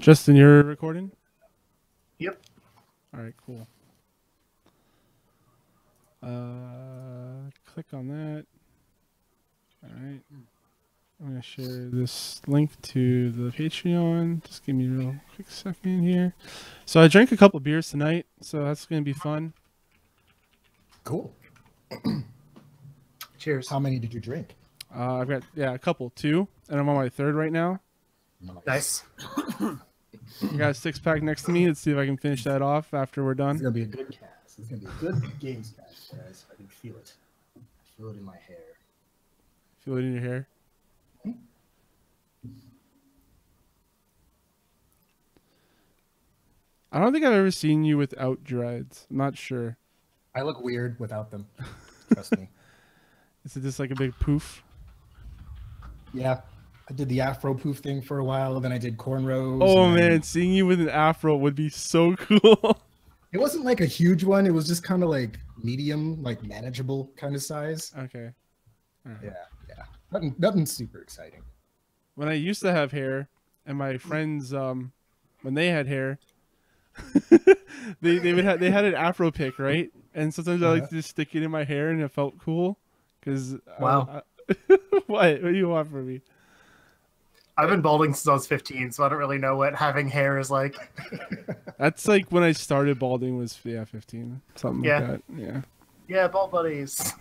Justin, you're recording? Yep. All right, cool. Click on that. All right. I'm going to share this link to the Patreon. Just give me a real quick second here. So I drank a couple beers tonight, so that's going to be fun. Cool. Cheers. How many did you drink? I've got, a couple, 2, and I'm on my 3rd right now. Nice. I got a 6-pack next to me. Let's see if I can finish that off after we're done. It's going to be a good cast. It's going to be a good Gamescast, guys. I can feel it. I feel it in my hair. Feel it in your hair? I don't think I've ever seen you without dreads. I'm not sure. I look weird without them. Trust me. Is it just like a big poof? Yeah. I did the afro poof thing for a while, then I did cornrows. Oh man, seeing you with an afro would be so cool. It wasn't like a huge one. It was just kind of like medium, like manageable kind of size. Okay. Right. Yeah. Nothing super exciting. When I used to have hair, and my friends, when they had hair, they had an afro pick, right? And sometimes I like to just stick it in my hair, and it felt cool. Cause wow. What do you want from me? I've been balding since I was 15, so I don't really know what having hair is like. That's like when I started balding was 15, something like that. Yeah. Yeah, bald buddies.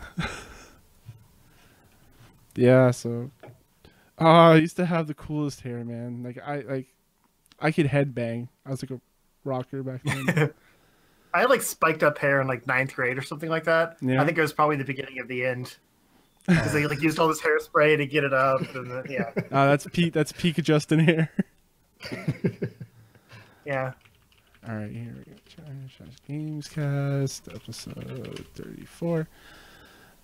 Yeah. So, I used to have the coolest hair, man. Like I could headbang. I was like a rocker back then. I had like spiked up hair in like 9th grade or something like that. Yeah. I think it was probably the beginning of the end. Because they like used all this hairspray to get it up, and then, yeah. That's peak Justin hair. Yeah. All right, here we go. Gamescast episode 34.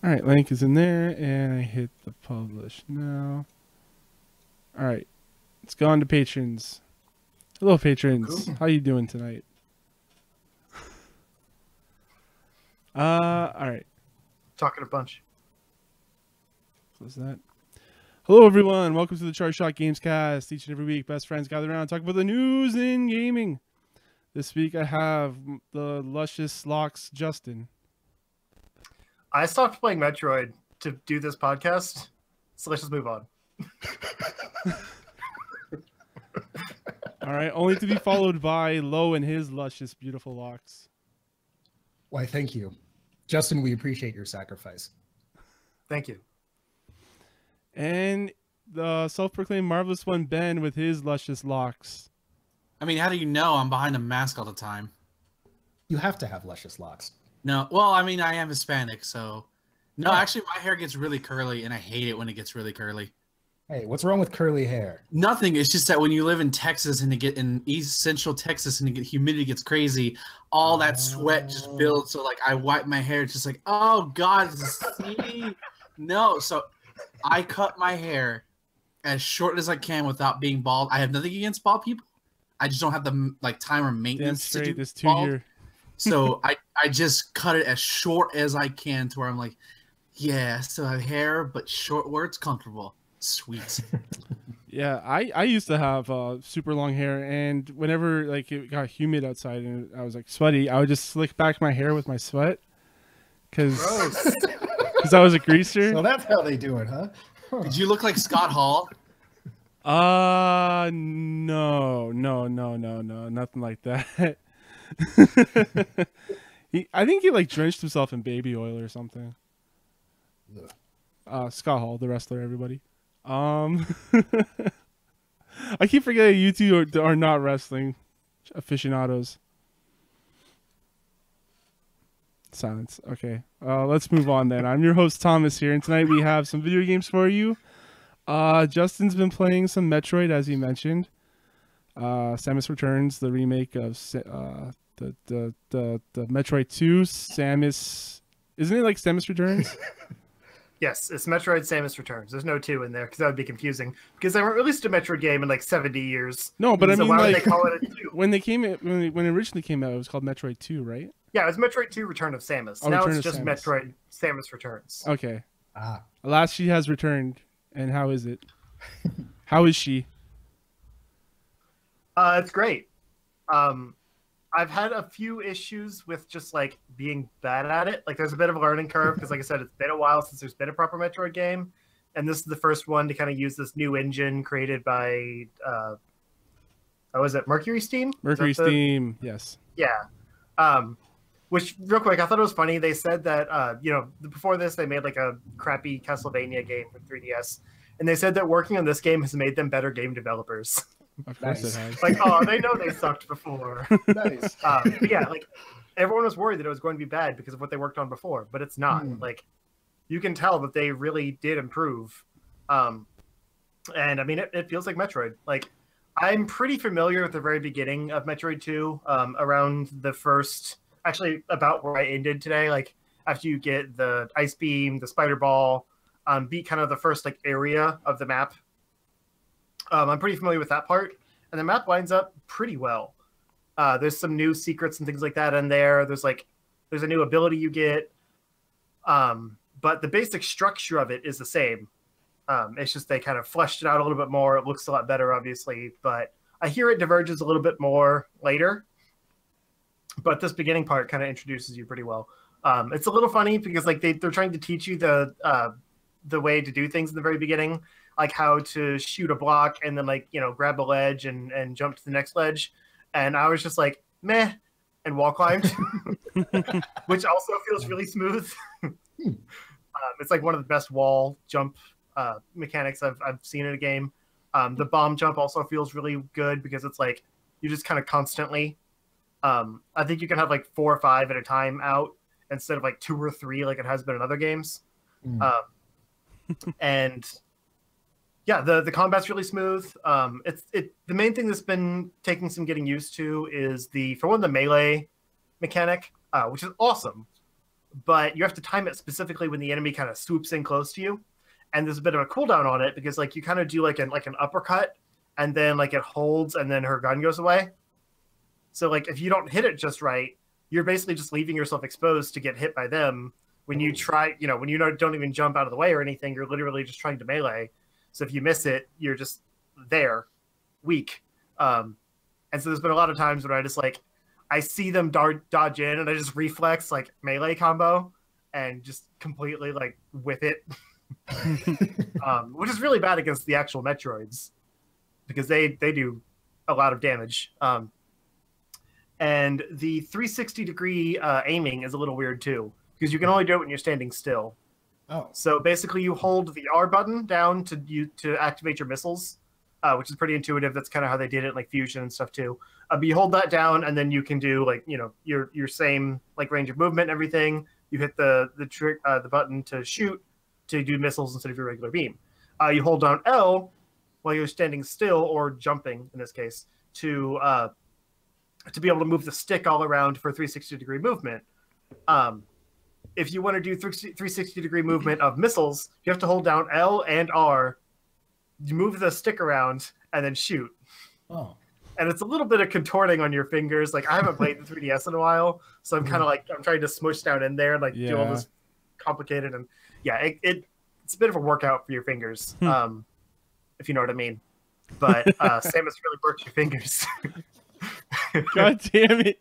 All right, link is in there, and I hit the publish now. All right, let's go on to patrons. Hello, patrons. Cool. How you doing tonight? All right. Talking a bunch. Close that. Hello, everyone. Welcome to the Charge Shot Gamescast. Each and every week, best friends gather around and talk about the news in gaming. This week, I have the luscious locks, Justin. I stopped playing Metroid to do this podcast, so let's just move on. All right, only to be followed by Lo and his luscious, beautiful locks. Why, thank you. Justin, we appreciate your sacrifice. Thank you. And the self-proclaimed marvelous one, Ben, with his luscious locks. I mean, how do you know I'm behind a mask all the time? You have to have luscious locks. No, well, I mean, I am Hispanic, so... No, actually, my hair gets really curly, and I hate it when it gets really curly. Hey, what's wrong with curly hair? Nothing. It's just that when you live in Texas and in East Central Texas and humidity gets crazy, all that sweat just builds. So, like, I wipe my hair, it's just like, oh, God, see? No, so... I cut my hair as short as I can without being bald. I have nothing against bald people. I just don't have the time or maintenance to do this bald. So I just cut it as short as I can to where I'm like, yeah, I still have hair, but short where it's comfortable. Sweet. Yeah, I used to have super long hair, and whenever like it got humid outside and I was like sweaty, I would just slick back my hair with my sweat because I was a greaser. So that's how they do it, huh? Did you look like Scott Hall? No, nothing like that. I think he like drenched himself in baby oil or something. Scott Hall, the wrestler, everybody. I keep forgetting you two are not wrestling aficionados. Silence. Okay. Let's move on then. I'm your host Thomas here, and tonight we have some video games for you. Justin's been playing some Metroid, as he mentioned. Samus Returns, the remake of the Metroid 2. Samus, isn't it like Samus Returns? Yes, it's Metroid Samus Returns. There's no 2 in there because that would be confusing. Because they weren't released a Metroid game in like 70 years. No, but I mean, why like, would they call it a 2? when it originally came out, it was called Metroid 2, right? Yeah, it was Metroid 2 Return of Samus. Now it's just Metroid Samus Returns. Okay. Alas, she has returned. And how is it? How is she? It's great. I've had a few issues with just like being bad at it. Like there's a bit of a learning curve because, like I said, it's been a while since there's been a proper Metroid game, and this is the first one to kind of use this new engine created by, what was it, Mercury Steam? Mercury Steam, yes. Yeah. Which, real quick, I thought it was funny. They said that, before this, they made like a crappy Castlevania game for 3DS, and they said that working on this game has made them better game developers. Of course Nice. it has. Like, oh, they know they sucked before. Nice. But yeah, like everyone was worried that it was going to be bad because of what they worked on before, but it's not. Like, you can tell that they really did improve. And I mean, it feels like Metroid. Like, I'm pretty familiar with the very beginning of Metroid 2, around the first, actually about where I ended today. Like, after you get the ice beam, the spider ball, beat kind of the first like area of the map. I'm pretty familiar with that part, and the map lines up pretty well. There's some new secrets and things like that in there. There's a new ability you get, but the basic structure of it is the same. It's just they kind of fleshed it out a little bit more. It looks a lot better, obviously, but I hear it diverges a little bit more later. But this beginning part kind of introduces you pretty well. It's a little funny because like they're trying to teach you the way to do things in the very beginning, like how to shoot a block and then like, grab a ledge and jump to the next ledge. And I was just like, meh, and wall climbed, which also feels really smooth. It's like one of the best wall jump mechanics I've seen in a game. The bomb jump also feels really good because it's like you just kind of constantly, I think you can have like 4 or 5 at a time out instead of like 2 or 3 like it has been in other games. And yeah, the combat's really smooth. The main thing that's been taking some getting used to is the melee mechanic, which is awesome, but you have to time it specifically when the enemy kind of swoops in close to you, and there's a bit of a cooldown on it because like you kind of do like an uppercut, and then like it holds, and then her gun goes away. So like if you don't hit it just right, you're basically just leaving yourself exposed to get hit by them. When you try, when you don't even jump out of the way or anything, you're literally just trying to melee. So if you miss it, you're just there, weak. And so there's been a lot of times when I see them dodge in, and I just reflex like melee combo and just completely like whip it, which is really bad against the actual Metroids because they do a lot of damage. And the 360-degree aiming is a little weird too because you can only do it when you're standing still. Oh. So basically, you hold the R button down to activate your missiles, which is pretty intuitive. That's kind of how they did it, like Fusion and stuff too. But you hold that down, and then you can do like your same like range of movement and everything. You hit the button to shoot to do missiles instead of your regular beam. You hold down L while you're standing still or jumping in this case to be able to move the stick all around for 360-degree movement. If you want to do 360-degree movement of missiles, you have to hold down L and R, you move the stick around, and then shoot. Oh. And it's a little bit of contorting on your fingers. Like, I haven't played the 3DS in a while, so I'm kind of like, I'm trying to smush down in there and like do all this complicated. And yeah, it's a bit of a workout for your fingers, if you know what I mean. But Samus really works your fingers. God damn it.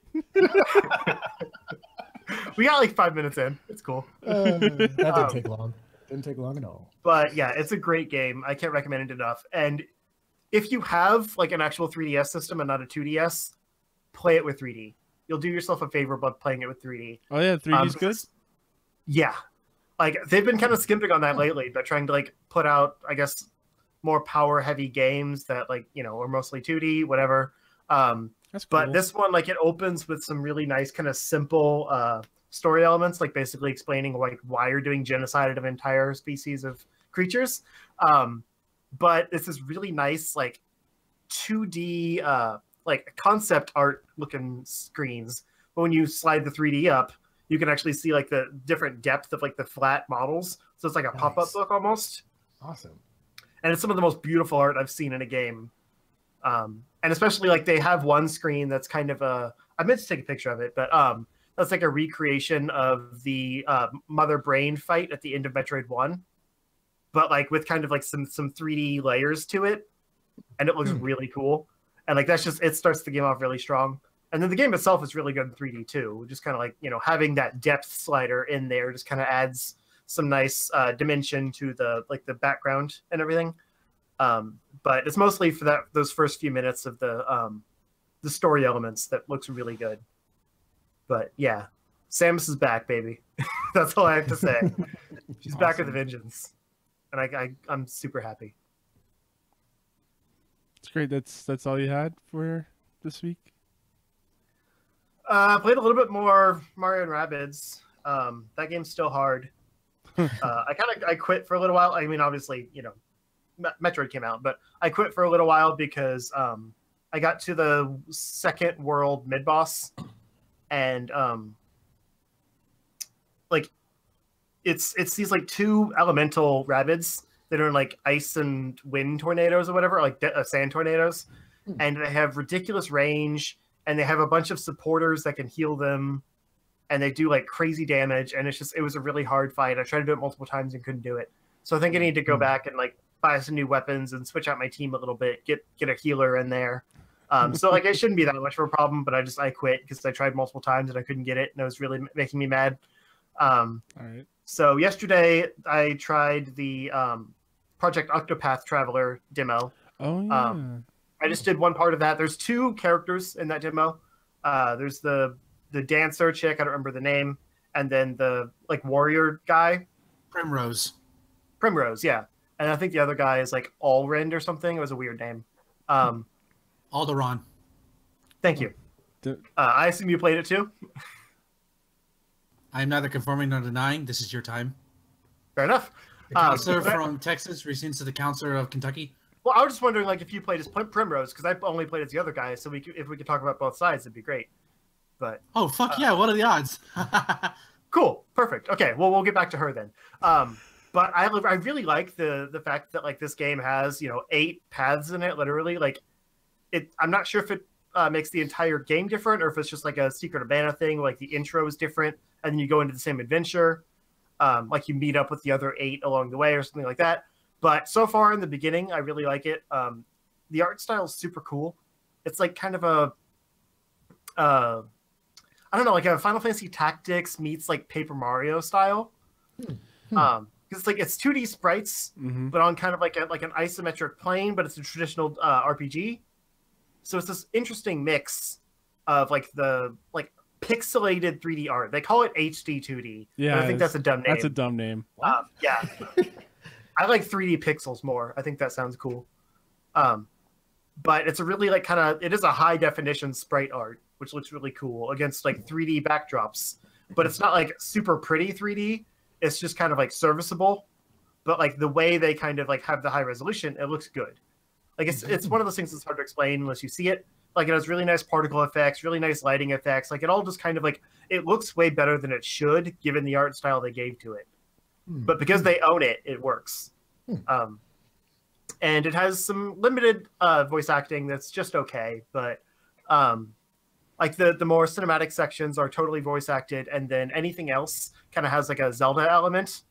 We got like 5 minutes in. It's cool. That didn't take long. Didn't take long at all. But yeah, it's a great game. I can't recommend it enough. And if you have like an actual 3DS system and not a 2DS, play it with 3D. You'll do yourself a favor by playing it with 3D. Oh yeah, 3D's good? Yeah. Like they've been kind of skimping on that lately, but trying to like put out, I guess, more power heavy games that like, are mostly 2D, whatever. That's cool. But this one, like, it opens with some really nice kind of simple story elements, like basically explaining like why you're doing genocide of an entire species of creatures. But it's this really nice like 2D like concept art looking screens. But when you slide the 3D up, you can actually see like the different depth of like the flat models. So it's like a pop-up book almost. Awesome. And it's some of the most beautiful art I've seen in a game. And especially like they have one screen that's kind of I meant to take a picture of it, but that's like a recreation of the Mother Brain fight at the end of Metroid 1, but like with kind of like some 3D layers to it, and it looks really cool. and like that's just it starts the game off really strong. And then the game itself is really good in 3D too. Just kind of like having that depth slider in there just kind of adds some nice dimension to the background and everything. But it's mostly for those first few minutes of the story elements that looks really good. But yeah, Samus is back, baby. That's all I have to say. She's awesome. Back with a vengeance, and I'm super happy. It's great. That's all you had for this week. Played a little bit more Mario and Rabbids. That game's still hard. I quit for a little while. I mean, obviously, Metroid came out, but I quit for a little while because I got to the second world mid boss, and it's these like two elemental Rabbids that are in like ice and wind tornadoes or whatever, like sand tornadoes, and they have ridiculous range, and they have a bunch of supporters that can heal them, and they do like crazy damage, and it was a really hard fight. I tried to do it multiple times and couldn't do it, so I think I need to go back and like buy some new weapons and switch out my team a little bit, get a healer in there. So like it shouldn't be that much of a problem, but I quit because I tried multiple times and I couldn't get it, and it was really making me mad. All right. So yesterday I tried the Project Octopath Traveler demo. Oh yeah. I just did one part of that. There's two characters in that demo. There's the dancer chick, I don't remember the name, and then the like warrior guy. Primrose, yeah. And I think the other guy is like Allrind or something. It was a weird name. Alderaan. Thank you. I assume you played it too? I'm neither confirming nor denying. This is your time. Fair enough. The counselor from Texas rescinds to the counselor of Kentucky. Well, I was just wondering like if you played as Primrose, because I only played as the other guy, so if we could talk about both sides, it'd be great. But oh, fuck yeah, what are the odds? Cool. Perfect. Okay, well, we'll get back to her then. But I really like the fact that like this game has 8 paths in it, literally. Like I'm not sure if it makes the entire game different, or if it's just like a Secret of Mana thing, like the intro is different, and then you go into the same adventure, like you meet up with the other 8 along the way or something like that. But so far in the beginning, I really like it. The art style is super cool. It's like kind of a I don't know, like a Final Fantasy Tactics meets like Paper Mario style. Because it's 2D sprites, but on kind of like an isometric plane, but it's a traditional RPG. So it's this interesting mix of like the pixelated 3D art. They call it HD 2D. Yeah, I think that's a dumb name. That's a dumb name. Yeah. I like 3D pixels more. I think that sounds cool. But it's a really it is a high definition sprite art, which looks really cool against like 3D backdrops. But it's not like super pretty 3D. It's just kind of like serviceable. But like the way they kind of like have the high resolution, it looks good. Like it's one of those things that's hard to explain unless you see it. Like it has really nice particle effects, really nice lighting effects. Like it all just kind of like it looks way better than it should given the art style they gave to it. But because they own it, it works. And it has some limited voice acting that's just okay, but like the more cinematic sections are totally voice acted, and then anything else kind of has like a Zelda element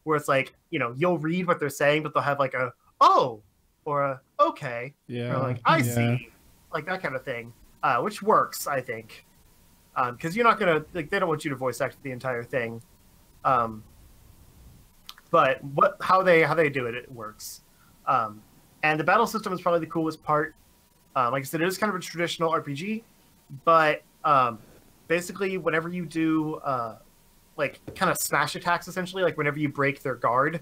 where it's like you'll read what they're saying, but they'll have like a oh or a okay, or like I see, like that kind of thing, which works, I think, because you're not gonna they don't want you to voice act the entire thing. But how they do it, it works. And the battle system is probably the coolest part. Like I said, it is kind of a traditional RPG, but basically whenever you do like kind of smash attacks, essentially, like whenever you break their guard,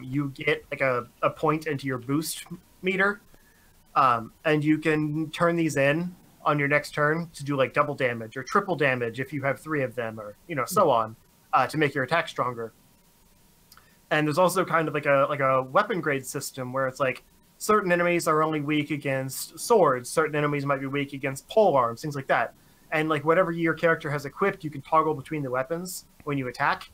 you get like a point into your boost meter, and you can turn these in on your next turn to do like double damage or triple damage if you have 3 of them, or so on, to make your attack stronger. And there's also kind of like a weapon grade system where it's like certain enemies are only weak against swords, certain enemies might be weak against pole arms, things like that. And like whatever your character has equipped, you can toggle between the weapons when you attack.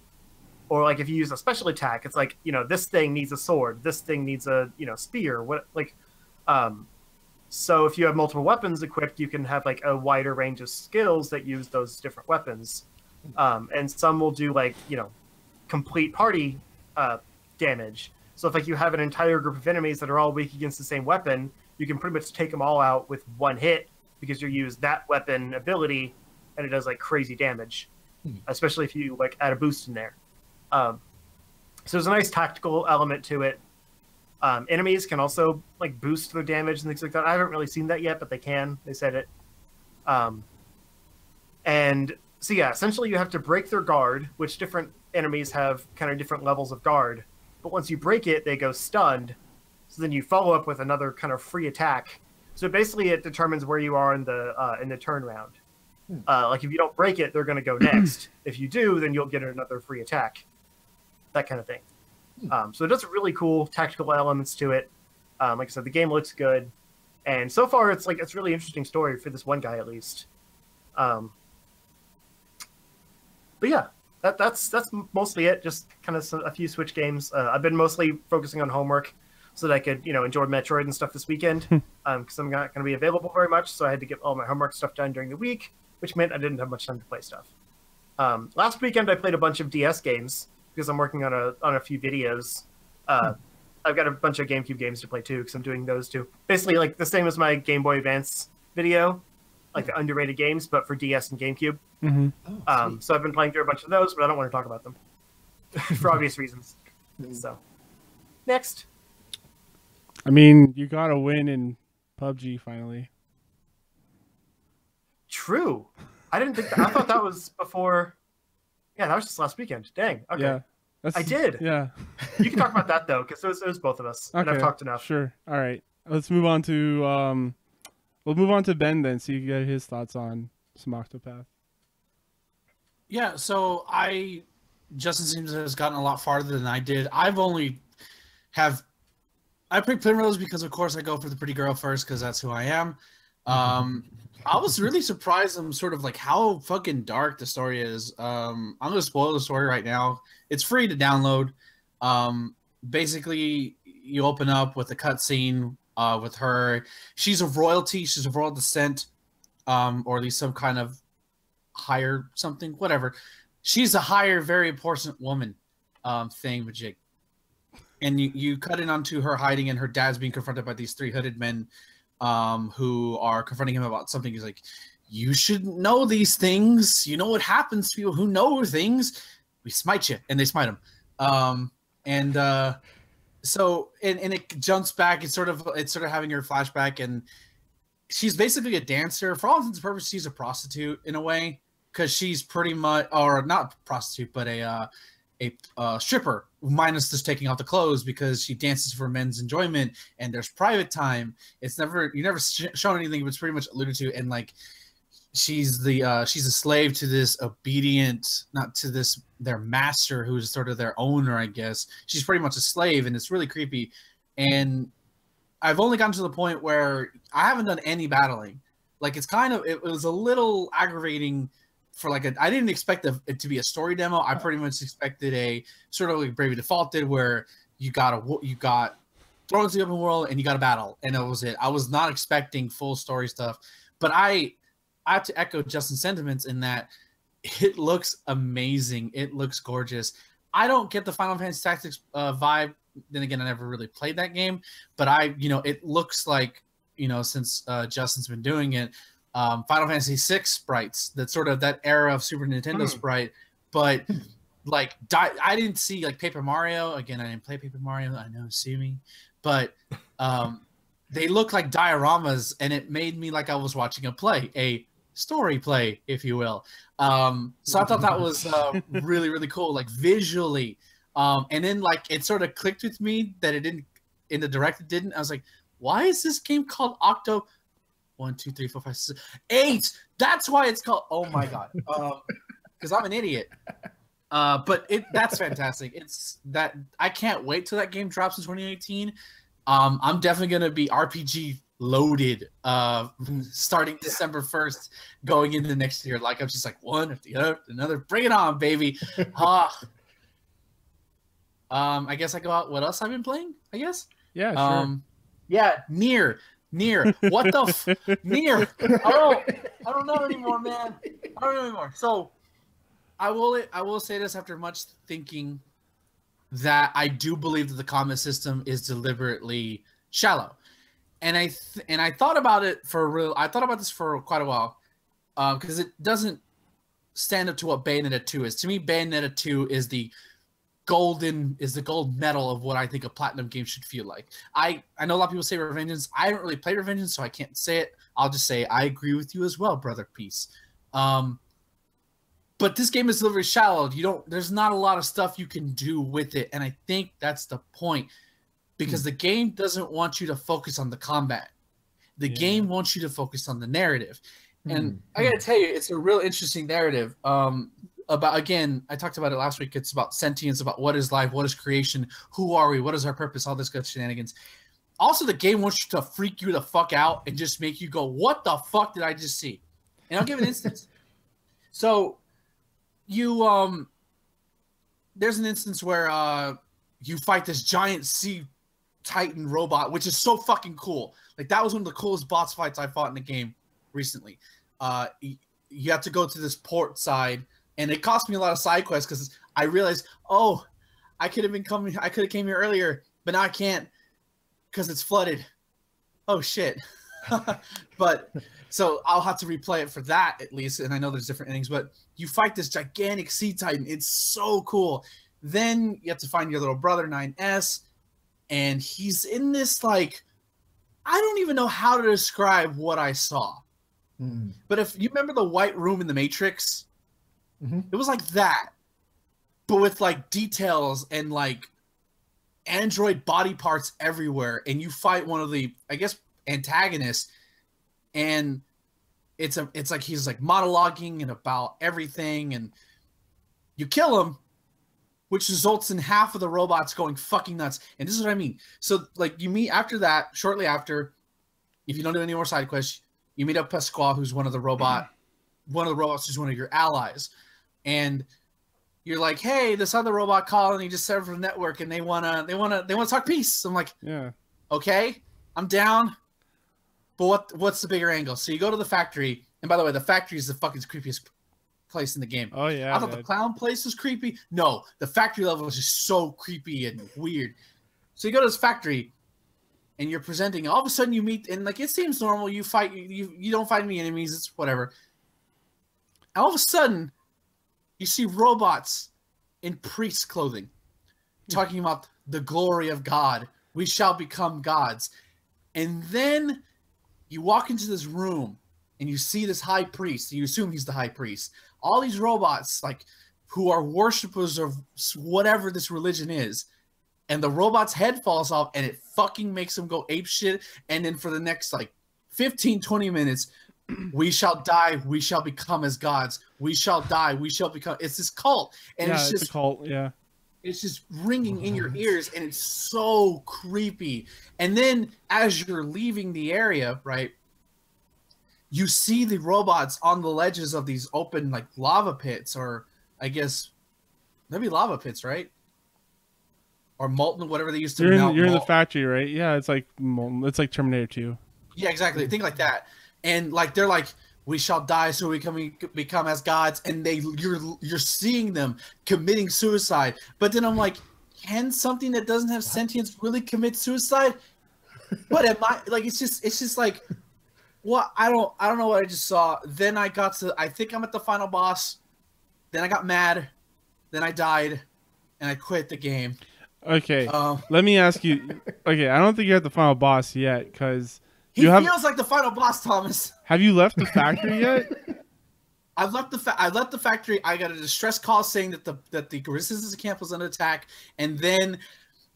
Or like if you use a special attack, it's like, this thing needs a sword, this thing needs a, spear. So if you have multiple weapons equipped, you can have like a wider range of skills that use those different weapons. And some will do like, complete party damage. So if like you have an entire group of enemies that are all weak against the same weapon, you can pretty much take them all out with one hit because you use that weapon ability, and it does like crazy damage, especially if you like add a boost in there. So there's a nice tactical element to it. Enemies can also like boost their damage and things like that. I haven't really seen that yet, but they can. They said it. And so yeah, essentially you have to break their guard, which different enemies have kind of different levels of guard. But once you break it, they go stunned. So then you follow up with another kind of free attack. So basically it determines where you are in the turn round. Like if you don't break it, they're going to go next. If you do, then you'll get another free attack. That kind of thing. So it does really cool tactical elements to it. Like I said, the game looks good. And so far it's like, it's a really interesting story for this one guy at least. But yeah, that's mostly it. Just kind of a few Switch games. I've been mostly focusing on homework so that I could, enjoy Metroid and stuff this weekend. Because I'm not going to be available very much, so I had to get all my homework stuff done during the week, which meant I didn't have much time to play stuff. Last weekend I played a bunch of DS games because I'm working on a few videos. I've got a bunch of GameCube games to play too because I'm doing those too. Basically, like the same as my Game Boy Advance video, like the underrated games, but for DS and GameCube. So I've been playing through a bunch of those, but I don't want to talk about them for obvious reasons. So, next. I mean, you got a win in PUBG finally. True. I didn't think that. I thought that was before. Yeah, that was just last weekend. Dang. Okay. Yeah, I did. Yeah. You can talk about that though, because it was both of us, and I've talked enough. Sure. All right. Let's move on to we'll move on to Ben then, so you can get his thoughts on some Octopath. Yeah. So Justin seems to has gotten a lot farther than I did. I picked Primrose because, of course, I go for the pretty girl first because that's who I am. I was really surprised. I'm sort of like how fucking dark the story is. I'm gonna spoil the story right now. It's free to download. Basically, you open up with a cutscene with her. She's of royalty. She's of royal descent, or at least some kind of higher something, whatever. She's a higher, very important woman thingamajig. And you cut in onto her hiding, and her dad's being confronted by these three hooded men who are confronting him about something. He's like, you should know these things. You know what happens to people who know things. We smite you. And they smite him. So it jumps back. It's sort of having her flashback. And she's basically a dancer. For all intents and purposes, she's a prostitute in a way. Because she's pretty much, or not prostitute, but a stripper, minus just taking off the clothes because she dances for men's enjoyment and there's private time. You never shown anything, but it's pretty much alluded to. And like, she's a slave to this their master, who's sort of their owner, I guess. She's pretty much a slave, and it's really creepy. And I've only gotten to the point where I haven't done any battling. Like, it was a little aggravating. I didn't expect it to be a story demo. I pretty much expected a sort of like Bravely Default did, where you got thrown into the open world and you got to battle, and that was it. I was not expecting full story stuff, but I have to echo Justin's sentiments in that it looks amazing. It looks gorgeous. I don't get the Final Fantasy Tactics vibe. Then again, I never really played that game, but it looks like, since Justin's been doing it. Final Fantasy VI sprites, that era of Super Nintendo sprite, but like I didn't see like Paper Mario. Again, I didn't play Paper Mario. I know, sue me, but they look like dioramas, and it made me like I was watching a story play, if you will. So I thought that was really, really cool, like visually. And then like it sort of clicked with me that it didn't in the direct. It didn't. I was like, why is this game called Octo? 1, 2, 3, 4, 5, 6, 8. That's why it's called. Oh my god. Because I'm an idiot. But that's fantastic. It's that I can't wait till that game drops in 2018. I'm definitely gonna be RPG loaded starting December 1st, going into next year. Like I'm just like one after the other, another. Bring it on, baby. I guess I go out. What else I've been playing? I guess. Yeah. Sure. Yeah. Near. What the Near? I don't know anymore, man. I don't know anymore. So I will say this after much thinking, that I do believe that the combat system is deliberately shallow. And I thought about it for real. I thought about this for quite a while, because it doesn't stand up to what Bayonetta 2 is. To me, Bayonetta 2 is the gold medal of what I think a platinum game should feel like. I know a lot of people say Revengeance. I haven't really played Revengeance, so I can't say it. I'll just say I agree with you as well, brother. Peace. But this game is literally shallow. There's not a lot of stuff you can do with it, and I think that's the point. Because the game doesn't want you to focus on the combat. The game wants you to focus on the narrative. And I got to tell you, it's a real interesting narrative. Again, I talked about it last week. It's about sentience, about what is life, what is creation, who are we, what is our purpose, all this good shenanigans. Also, the game wants you to freak you the fuck out and just make you go, what the fuck did I just see? And I'll give an instance. So, there's an instance where you fight this giant sea Titan robot, which is so fucking cool. Like, that was one of the coolest boss fights I fought in the game recently. You have to go to this port side, and it cost me a lot of side quests because I realized, oh, I could have came here earlier, but now I can't because it's flooded. Oh shit. But so I'll have to replay it for that at least, and I know there's different endings, but you fight this gigantic sea Titan. It's so cool. Then you have to find your little brother 9S. And he's in this, like, I don't even know how to describe what I saw. But if you remember the white room in the Matrix, it was like that. But with, like, details and, like, android body parts everywhere. And you fight one of the, I guess, antagonists. And it's like he's, like, monologuing and about everything. And you kill him, which results in half of the robots going fucking nuts. And this is what I mean. So, like, you meet after that, shortly after, if you don't do any more side quests, you meet up Pasquale, who's one of the robots who's one of your allies. And you're like, hey, this other robot called and he just set up a network and they wanna talk peace. I'm like, yeah, okay, I'm down. But what's the bigger angle? So you go to the factory, and by the way, the factory is the fucking creepiest place in the game. Oh yeah, I thought the clown place was creepy. No, the factory level was just so creepy and weird. So you go to this factory and you're presenting. All of a sudden you meet, and like it seems normal. You fight. You don't fight any enemies. It's whatever. All of a sudden, you see robots in priest clothing, talking about the glory of God. We shall become gods. And then you walk into this room and you see this high priest. You assume he's the high priest. All these robots, like, who are worshippers of whatever this religion is, and the robot's head falls off and it fucking makes him go ape shit. And then for the next like 15, 20 minutes, we shall die, we shall become as gods. We shall die, we shall become. It's this cult, and it's just a cult. Yeah, it's just ringing in your ears, and it's so creepy. And then as you're leaving the area, right, you see the robots on the ledges of these open like lava pits, or I guess maybe lava pits, right? Or molten, whatever they used to. You're in the factory, right? Yeah, it's like molten. It's like Terminator 2. Yeah, exactly. Think like that. And like they're like, we shall die so we can become as gods, and you're seeing them committing suicide. But then I'm like, can something that doesn't have sentience really commit suicide? But am I like it's just like what I don't know what I just saw. Then I think I'm at the final boss. Then I got mad. Then I died, and I quit the game. Okay, let me ask you. Okay, I don't think you're at the final boss yet, because feels like the final boss, Thomas. Have you left the factory yet? I left the factory. I got a distress call saying that the resistance camp was under attack, and then.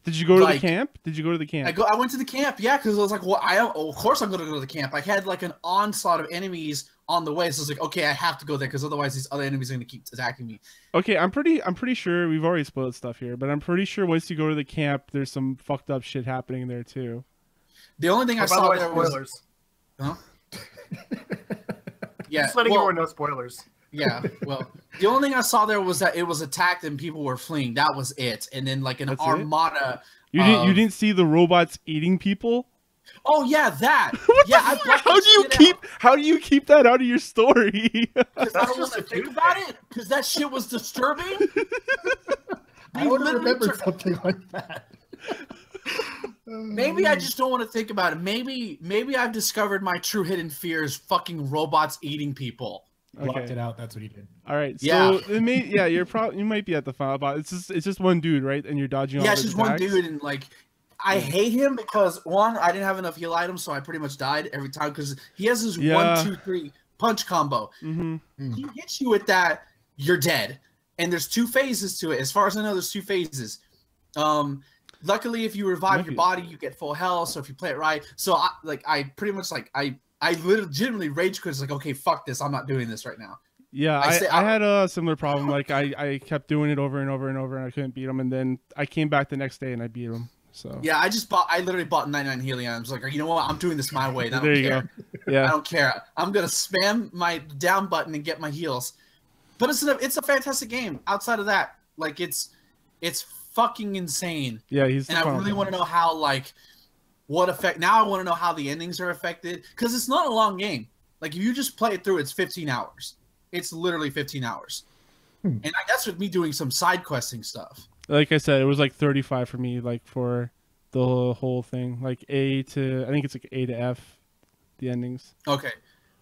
Did you go to the camp? Did you go to the camp? I went to the camp, yeah, because I was like, well, of course I'm going to go to the camp. I had like an onslaught of enemies on the way, so I was like, okay, I have to go there because otherwise these other enemies are going to keep attacking me. Okay, I'm pretty sure we've already spoiled stuff here, but I'm pretty sure once you go to the camp, there's some fucked up shit happening there too. The only thing I saw there was huh? Yeah, just letting everyone know spoilers. Yeah, well, the only thing I saw there was that it was attacked and people were fleeing. That was it. And then like an armada. You didn't see the robots eating people? Oh yeah, that. How do you keep that out of your story? Because I don't want to think about it. Because that shit was disturbing. I would have remembered something like that. Maybe I just don't want to think about it. Maybe I've discovered my true hidden fear is fucking robots eating people. Blocked it out. That's what he did. All right. So Yeah. you might be at the final boss. It's just one dude, right? And you're dodging all Yeah, his it's just one attacks? dude, and like I hate him because one, I didn't have enough heal items, so I pretty much died every time because he has this 1, 2, 3 punch combo. Mm-hmm. He hits you with that, you're dead. And there's 2 phases to it. As far as I know, there's 2 phases. Luckily, if you revive your body, you get full health. So if you play it right, so I pretty much I legitimately rage quit. It's like, okay, fuck this, I'm not doing this right now. Yeah, I had a similar problem. Like I kept doing it over and over and over, and I couldn't beat him. And then I came back the next day and I beat him. So yeah, I literally bought 99 helium. I was like, you know what? I'm doing this my way. I don't there you care. go. Yeah, I don't care. I'm gonna spam my down button and get my heals. But it's a fantastic game. Outside of that, like it's fucking insane. Yeah, and I really want to know how what effect. Now I want to know how the endings are affected because it's not a long game. Like if you just play it through, it's 15 hours. It's literally 15 hours. And that's with me doing some side questing stuff. Like I said, it was like 35 for me, like for the whole thing. Like I think it's like A to F, the endings. Okay,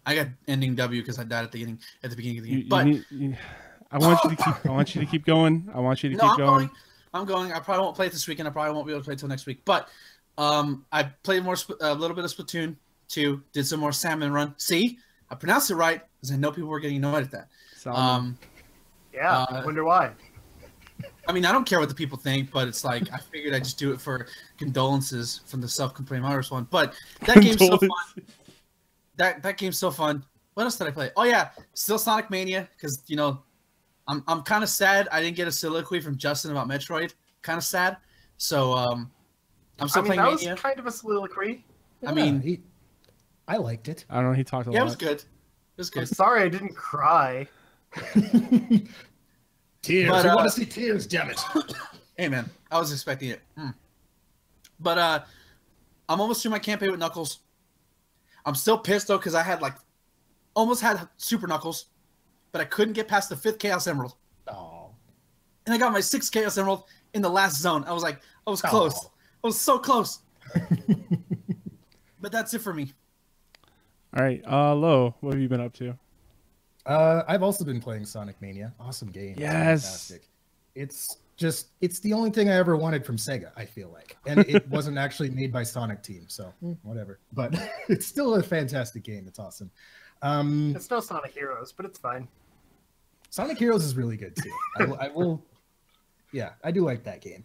I got ending W because I died at the beginning of the game. I want you to keep going. I want you to keep going. I'm going. I probably won't play it this weekend. I probably won't be able to play it till next week. But I played a little bit of Splatoon 2. Did some more Salmon Run. See, I pronounced it right because I know people were getting annoyed at that. I wonder why. I mean, I don't care what the people think, but it's like I figured I'd just do it for condolences from the self-complained artist one. But that game's so fun. That game's so fun. What else did I play? Oh yeah, still Sonic Mania because I'm kind of sad I didn't get a soliloquy from Justin about Metroid. Kind of sad. So I'm still playing that Mania. was kind of a soliloquy. Yeah, I liked it. I don't know. He talked a lot. Yeah, it was good. It was good. I'm sorry I didn't cry. Tears. But, I want to see tears. Damn it. Hey man, I was expecting it. But I'm almost through my campaign with Knuckles. I'm still pissed though because I had almost had Super Knuckles, but I couldn't get past the 5th Chaos Emerald. Oh. And I got my 6th Chaos Emerald in the last zone. I was close. I was so close. But that's it for me. All right, Lo, what have you been up to? I've also been playing Sonic Mania. Awesome game. Yes. It's fantastic. It's the only thing I ever wanted from Sega, I feel like. And it wasn't actually made by Sonic Team, so whatever. But it's still a fantastic game. It's awesome. It's no Sonic Heroes, but it's fine. Sonic Heroes is really good too. I will yeah, I do like that game.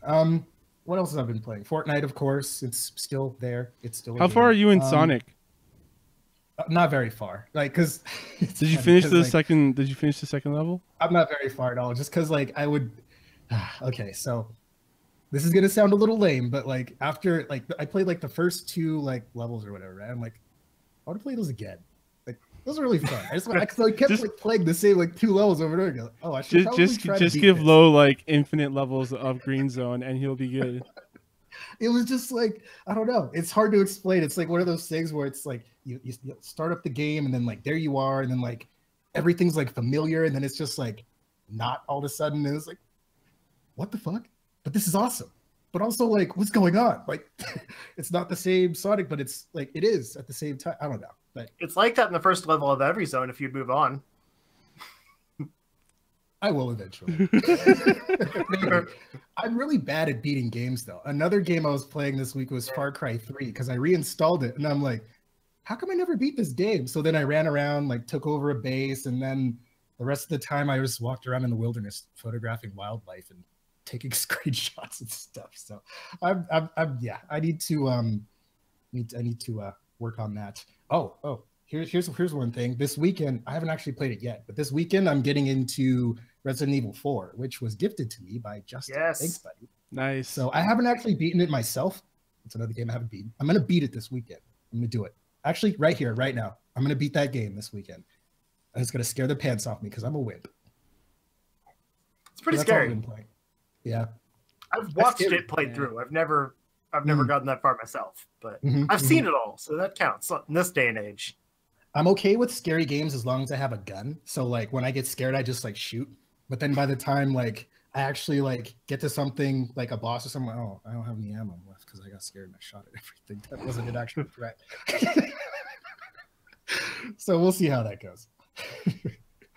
What else have I been playing? Fortnite, of course. It's still there. It's still How far are you in Sonic? Not very far. Like, cause did you finish the second? Did you finish the second level? I'm not very far at all. Just cause I would. Okay, so this is gonna sound a little lame, but after I played the first 2 levels or whatever, right? I'm like, I want to play those again. Those are really fun. I kept playing the same 2 levels over and over again. Oh, I should probably try to beat give this. Lo infinite levels of Green Zone and he'll be good. It was just I don't know. It's hard to explain. It's one of those things where it's you start up the game and then there you are and then everything's familiar and then it's just not all of a sudden and it's what the fuck? But this is awesome. But also what's going on? It's not the same Sonic, but it's it is at the same time. I don't know. But it's like that in the first level of every zone if you move on. I will eventually. Maybe. I'm really bad at beating games though. Another game I was playing this week was Far Cry 3 because I reinstalled it and I'm like, how come I never beat this game? So then I ran around, took over a base, and then the rest of the time I just walked around in the wilderness photographing wildlife and taking screenshots and stuff. So I'm yeah, I need to work on that. Oh, here's one thing. This weekend, I haven't actually played it yet, but this weekend I'm getting into Resident Evil 4, which was gifted to me by Justin. Yes. Thanks, buddy. Nice. So I haven't actually beaten it myself. It's another game I haven't beaten. I'm gonna beat it this weekend. I'm gonna do it. Actually, right here, right now. I'm gonna beat that game this weekend. And it's gonna scare the pants off me because I'm a wimp. It's pretty scary. Yeah. I've watched it played through. I've never gotten that far myself, but I've seen it all, so that counts in this day and age. I'm okay with scary games as long as I have a gun. So when I get scared, I just shoot. But then by the time I I actually like get to something like a boss or something. Oh, I don't have any ammo left because I got scared and I shot at everything. That wasn't an actual threat. So we'll see how that goes.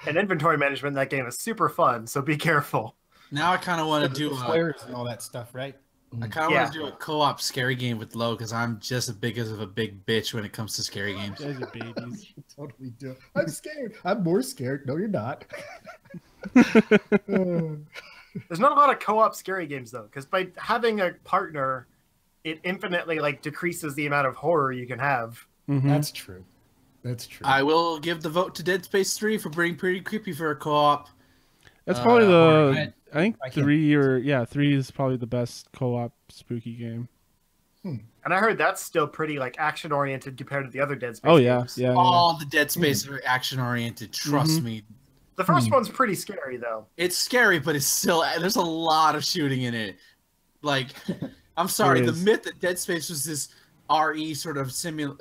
And inventory management in that game is super fun, so be careful. Now I kind of want to do flares and all that stuff, right? I kind of want to do a co-op scary game with Lo because I'm just as big of a big bitch when it comes to scary games. You guys are babies. You totally do. I'm scared. I'm more scared. No, you're not. There's not a lot of co-op scary games though, because by having a partner, it infinitely like decreases the amount of horror you can have. Mm-hmm. That's true. That's true. I will give the vote to Dead Space 3 for being pretty creepy for a co-op. That's probably the. I think I 3 is probably the best co-op spooky game. And I heard that's still pretty like action oriented compared to the other Dead Space. Oh yeah, games. yeah. All the Dead Space are action oriented. Trust me. The first one's pretty scary though. It's scary, but it's still there's a lot of shooting in it. Like, I'm sorry, the myth that Dead Space was this RE sort of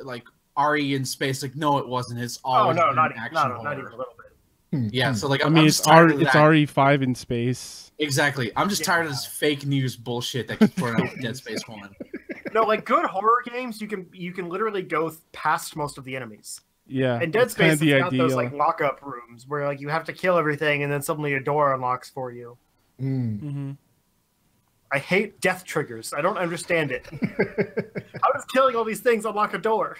like RE in space. Like, no, it wasn't. It's always not even a little bit. Yeah, so like I mean, it's RE5 in space. Exactly. I'm just tired of this fake news bullshit that keeps pouring out with Dead Space 1. No, like good horror games, you can literally go past most of the enemies. Yeah. And Dead Space has got those like lockup rooms where like you have to kill everything and then suddenly a door unlocks for you. Mm-hmm. I hate death triggers. I don't understand it. How does killing all these things unlock a door?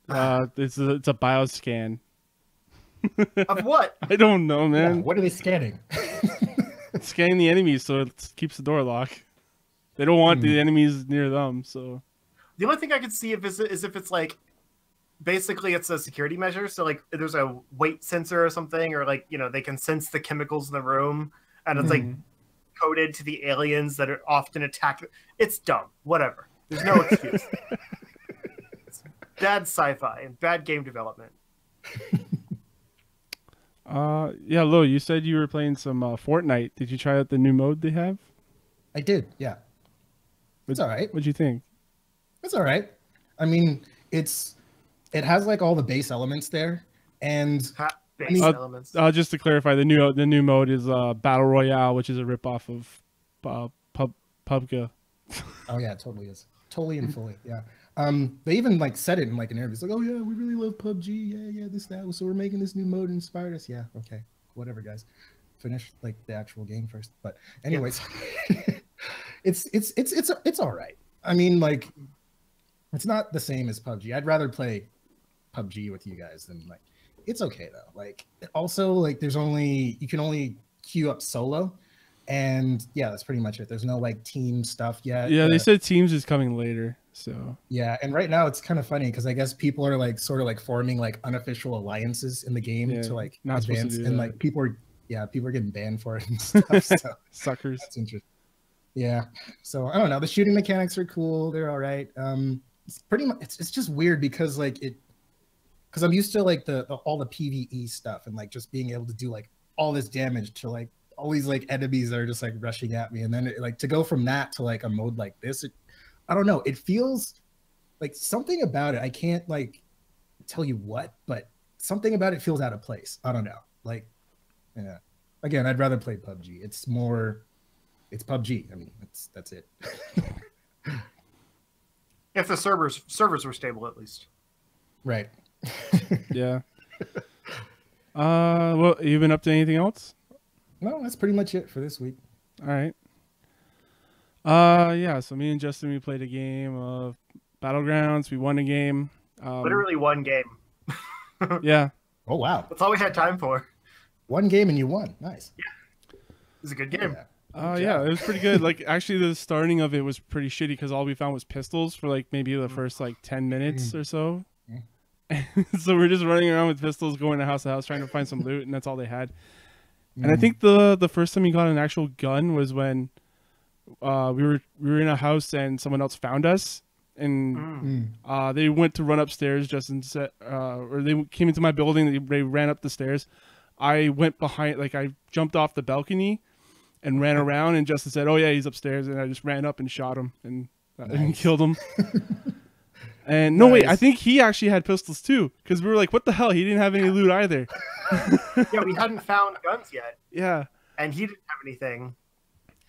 It's a bioscan. Of what? I don't know, man. Yeah, what are they scanning? It's scanning the enemies so it keeps the door locked. They don't want the enemies near them, so. The only thing I could see is if it's like, basically it's a security measure. So like there's a weight sensor or something, or like, you know, they can sense the chemicals in the room and it's like coded to the aliens that are often attack. It's dumb. Whatever. There's no excuse. It's bad sci-fi and bad game development. Yeah, Lo, you said you were playing some Fortnite. Did you try out the new mode they have? I did, yeah. It's all right. What'd you think? It's all right. I mean, it has like all the base elements there, and elements. Just to clarify, the new mode is Battle Royale, which is a ripoff of PUBG. Oh yeah, it totally is. Totally and fully, yeah. They even like said it in like an interview. It's like, oh yeah, we really love PUBG. Yeah, this, that. So we're making this new mode inspired us. Yeah, okay, whatever, guys. Finish like the actual game first. But anyways, it's all right. I mean, like, it's not the same as PUBG. I'd rather play PUBG with you guys than like. It's okay though. Like, also like you can only queue up solo. And yeah, that's pretty much it. There's no like team stuff yet. Yeah, they said teams is coming later. So yeah, and right now it's kind of funny because I guess people are like sort of like forming like unofficial alliances in the game to like advance, and like people are getting banned for it and stuff. So suckers. That's interesting. Yeah. So I don't know. The shooting mechanics are cool. They're all right. It's pretty much it's just weird because I'm used to like all the PvE stuff and like just being able to do like all this damage to like all these like enemies that are just like rushing at me, and then like to go from that to like a mode like this, I don't know, it feels like something about it, I can't like tell you what, but something about it feels out of place. I don't know, like, yeah, again, I'd rather play PUBG. It's PUBG. I mean, that's it. If the servers were stable, at least. Right. Yeah. Well, you been up to anything else? No, that's pretty much it for this week. All right. Yeah, so me and Justin, we played a game of Battlegrounds. We won a game. Literally one game. Yeah. Oh, wow. That's all we had time for. One game and you won. Nice. Yeah. It was a good game. Yeah, it was pretty good. Like, actually, the starting of it was pretty shitty because all we found was pistols for like maybe the first like 10 minutes or so. So we're just running around with pistols, going to house trying to find some loot, and that's all they had. And I think the first time we got an actual gun was when we were in a house and someone else found us, and they went to run upstairs. Justin said, or they came into my building. They ran up the stairs. I went behind, like I jumped off the balcony and ran around, and Justin said, "Oh yeah, he's upstairs," and I just ran up and shot him and killed him. And no, wait, I Nice. think he actually had pistols too, because we were like, what the hell? He didn't have any loot either. Yeah, we hadn't found guns yet, Yeah, and he didn't have anything.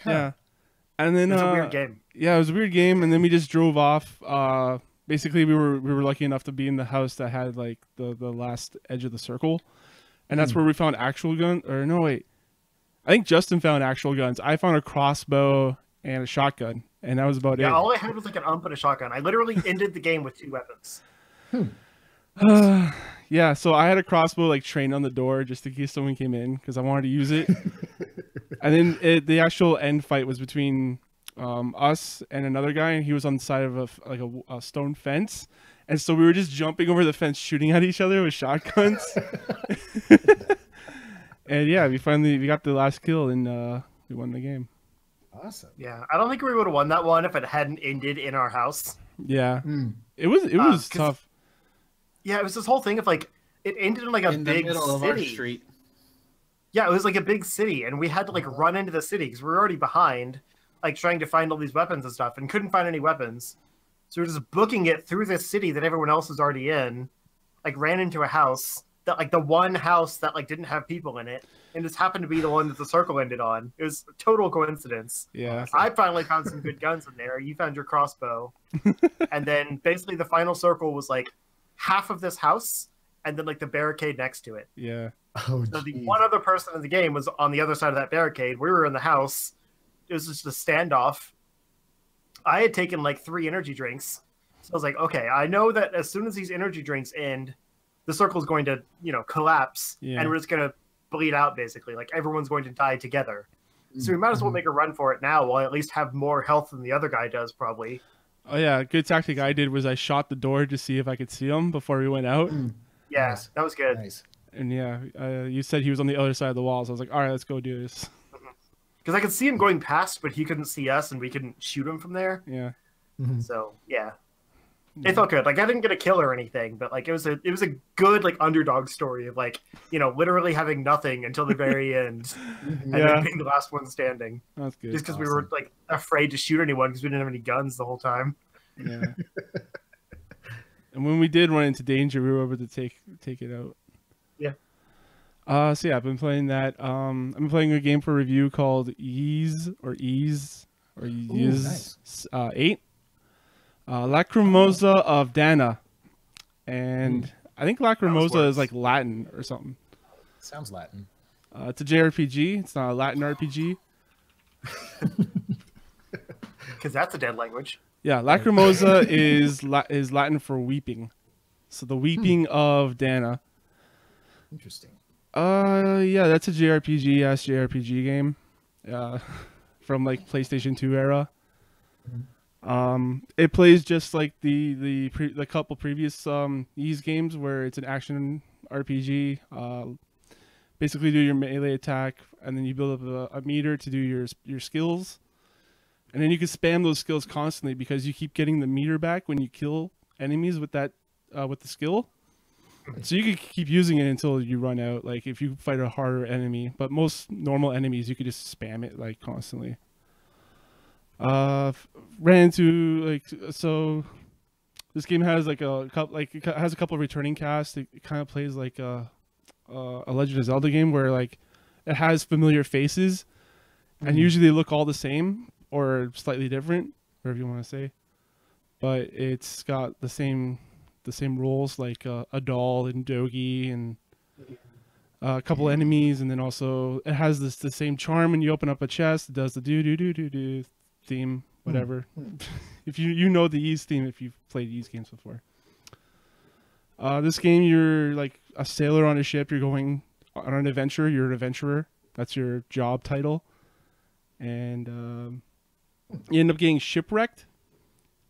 yeah. And then It was a weird game. Yeah, it was a weird game, and then we just drove off. Basically, we were lucky enough to be in the house that had like the last edge of the circle, and that's where we found actual gun. Or no, wait, I think Justin found actual guns. I found a crossbow and a shotgun, and that was about Yeah, it. all I had was like an ump and a shotgun. I literally ended the game with 2 weapons. Yeah, so I had a crossbow like trained on the door just in case someone came in because I wanted to use it. And then the actual end fight was between us and another guy, and he was on the side of a stone fence, and so we were just jumping over the fence, shooting at each other with shotguns. And yeah, we got the last kill, and we won the game. Awesome. Yeah, I don't think we would have won that one if it hadn't ended in our house. Yeah, it was 'cause- tough. Yeah, it was this whole thing of like it ended in like a In the big middle city. of our street. Yeah, it was like a big city, and we had to like run into the city because we were already behind, like trying to find all these weapons and stuff, and couldn't find any weapons. So we were just booking it through this city that everyone else was already in. Like ran into a house that like the one house that like didn't have people in it, and just happened to be the one that the circle ended on. It was a total coincidence. Yeah, I finally found some good guns in there. You found your crossbow, and then basically the final circle was like half of this house, and then like the barricade next to it. yeah, Oh, So the geez. one other person in the game was on the other side of that barricade. We were in the house. It was just a standoff. I had taken like 3 energy drinks. So I was like, okay, I know that as soon as these energy drinks end, the circle is going to, collapse. Yeah. And we're just going to bleed out, basically. Like everyone's going to die together. So we might as well make a run for it now while I at least have more health than the other guy does, probably. Oh yeah, a good tactic I did was I shot the door to see if I could see him before we went out. Yeah, Nice. that was good. Nice. And yeah, you said he was on the other side of the wall, so I was like, all right, let's go do this. Because I could see him going past, but he couldn't see us, and we couldn't shoot him from there. Yeah. So yeah, it felt good. Like I didn't get a kill or anything, but like it was a good like underdog story of like literally having nothing until the very end, and Yeah. then being the last one standing. That's good. Just because we were like afraid to shoot anyone because we didn't have any guns the whole time. Yeah. And when we did run into danger, we were able to take it out. Yeah. So yeah, I've been playing that. I've been playing a game for review called Ease or Ease 8. Lacrimosa of Dana. And I think Lacrimosa words. is like Latin or something. Sounds Latin. It's a JRPG. It's not a Latin RPG. Because that's a dead language. Yeah, Lacrimosa is Latin for weeping. So the weeping of Dana. Interesting. Yeah, that's a JRPG game. From like PlayStation 2 era. It plays just like the couple previous Ys games where it's an action RPG. Basically do your melee attack, and then you build up a meter to do your skills. And then you can spam those skills constantly because you keep getting the meter back when you kill enemies with that with the skill. So you can keep using it until you run out. Like if you fight a harder enemy, but most normal enemies you could just spam it like constantly. Ran into so this game has like a couple it has a couple of returning casts. It kind of plays like a Legend of Zelda game where like it has familiar faces, and usually they look all the same or slightly different, whatever you want to say. But it's got the same roles like a doll and Dogi and a couple enemies, and then also it has the same charm when you open up a chest. It does the do theme, whatever. If you know the Ys theme if you've played Ys games before. This game, you're like a sailor on a ship. You're going on an adventure. You're an adventurer. That's your job title. And you end up getting shipwrecked.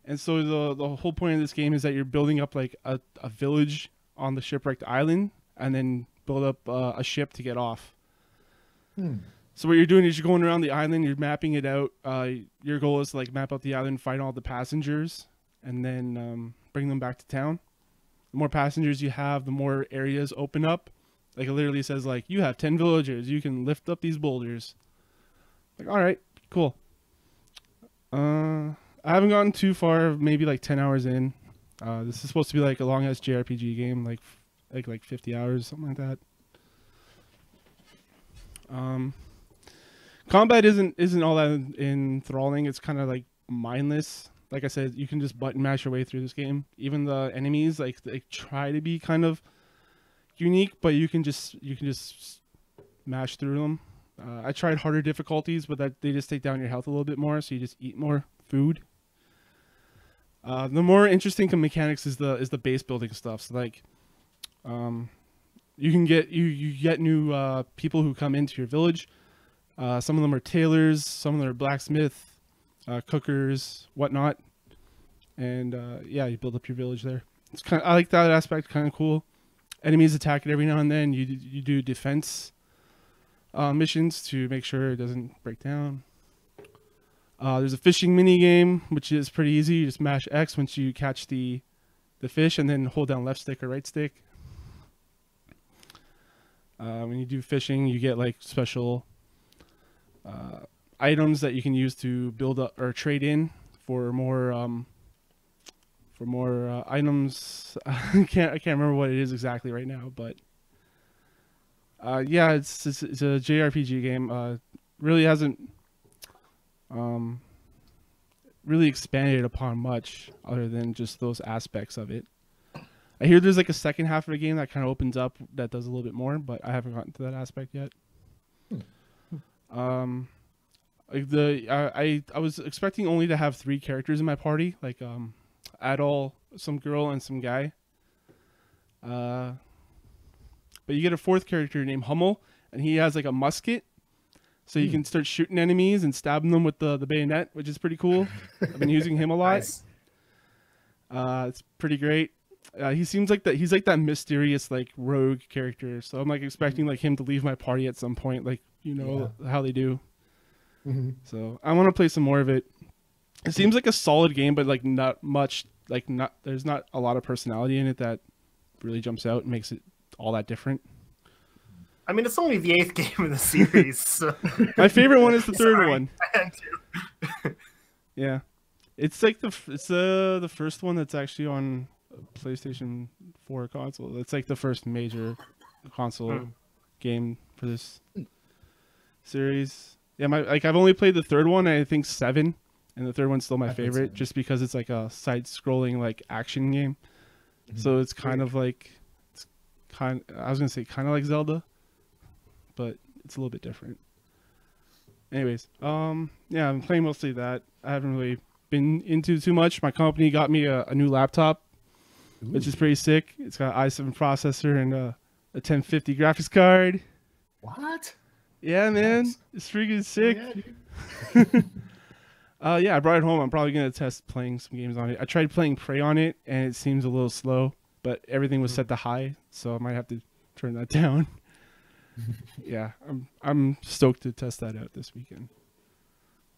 And so the whole point of this game is that you're building up like a village on the shipwrecked island, and then build up a ship to get off. So what you're doing is you're going around the island, you're mapping it out. Your goal is to like map out the island, find all the passengers, and then bring them back to town. The more passengers you have, the more areas open up. Like it literally says like, you have 10 villagers, you can lift up these boulders. Like, all right, cool. I haven't gotten too far, maybe like 10 hours in. This is supposed to be like a long ass JRPG game, like 50 hours, something like that. Combat isn't all that enthralling. It's kind of like mindless. Like I said, you can just button mash your way through this game. Even the enemies, like they try to be kind of unique, but you can just mash through them. I tried harder difficulties, but they just take down your health a little bit more, so you just eat more food. The more interesting mechanics is the base building stuff. So like, you can get you get new people who come into your village. Some of them are tailors, some of them are blacksmith, cookers, whatnot, and yeah, you build up your village there. It's I like that aspect, kind of cool. Enemies attack it every now and then. You do defense missions to make sure it doesn't break down. There's a fishing mini game, which is pretty easy. You just mash X once you catch the fish, and then hold down left stick or right stick. When you do fishing, you get like special items that you can use to build up or trade in for more items. I can't remember what it is exactly right now, but yeah, it's a JRPG game. Really hasn't really expanded upon much other than just those aspects of it. I hear there's like a second half of the game that kind of opens up that does a little bit more, but I haven't gotten to that aspect yet. Like I was expecting only to have 3 characters in my party, like Adol, some girl, and some guy. But you get a 4th character named Hummel, and he has like a musket, so you can start shooting enemies and stabbing them with the bayonet, which is pretty cool. I've been using him a lot. Nice. It's pretty great. He seems like that. He's like that mysterious like rogue character. So I'm like expecting like him to leave my party at some point, like how they do. So I want to play some more of it. It seems like a solid game, but like not much. Like there's not a lot of personality in it that really jumps out and makes it all that different. I mean, it's only the 8th game in the series. So. My favorite one is the 3rd one. Yeah, it's like the first one that's actually on PlayStation 4 console. It's like the first major console game for this series. Yeah, I've only played the 3rd one, and I think 7, and the 3rd one's still my favorite, just because it's like a side-scrolling like action game. So it's kind of like I was gonna say kind of like Zelda, but it's a little bit different. Anyways, yeah, I'm playing mostly that. I haven't really been into too much. My company got me a new laptop, which is pretty sick. It's got an i7 processor and a 1050 graphics card. What? Yeah, man, nice. It's freaking sick. Yeah, I brought it home. I'm probably gonna test playing some games on it. I tried playing Prey on it, and it seems a little slow, but everything was set to high, so I might have to turn that down. Yeah, I'm stoked to test that out this weekend.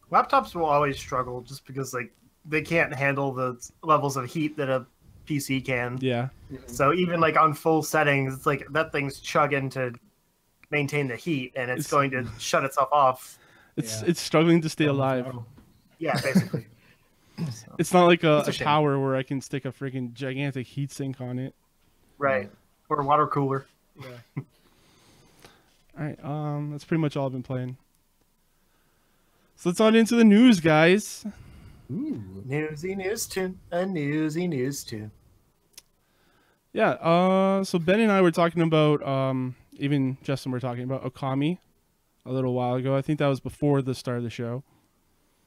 Laptops will always struggle just because like they can't handle the levels of heat that a PC can. Yeah. So even like on full settings, it's like that thing's chugging to maintain the heat, and it's going to shut itself off. It's struggling to stay alive. Yeah, basically. So, it's not like a tower where I can stick a freaking gigantic heat sink on it. Right. Or a water cooler. Yeah. All right. That's pretty much all I've been playing. So let's on into the news, guys. Ooh. Newsy news tune. A newsy news tune. Yeah. So Ben and I were talking about, even Justin were talking about Okami a little while ago. I think that was before the start of the show.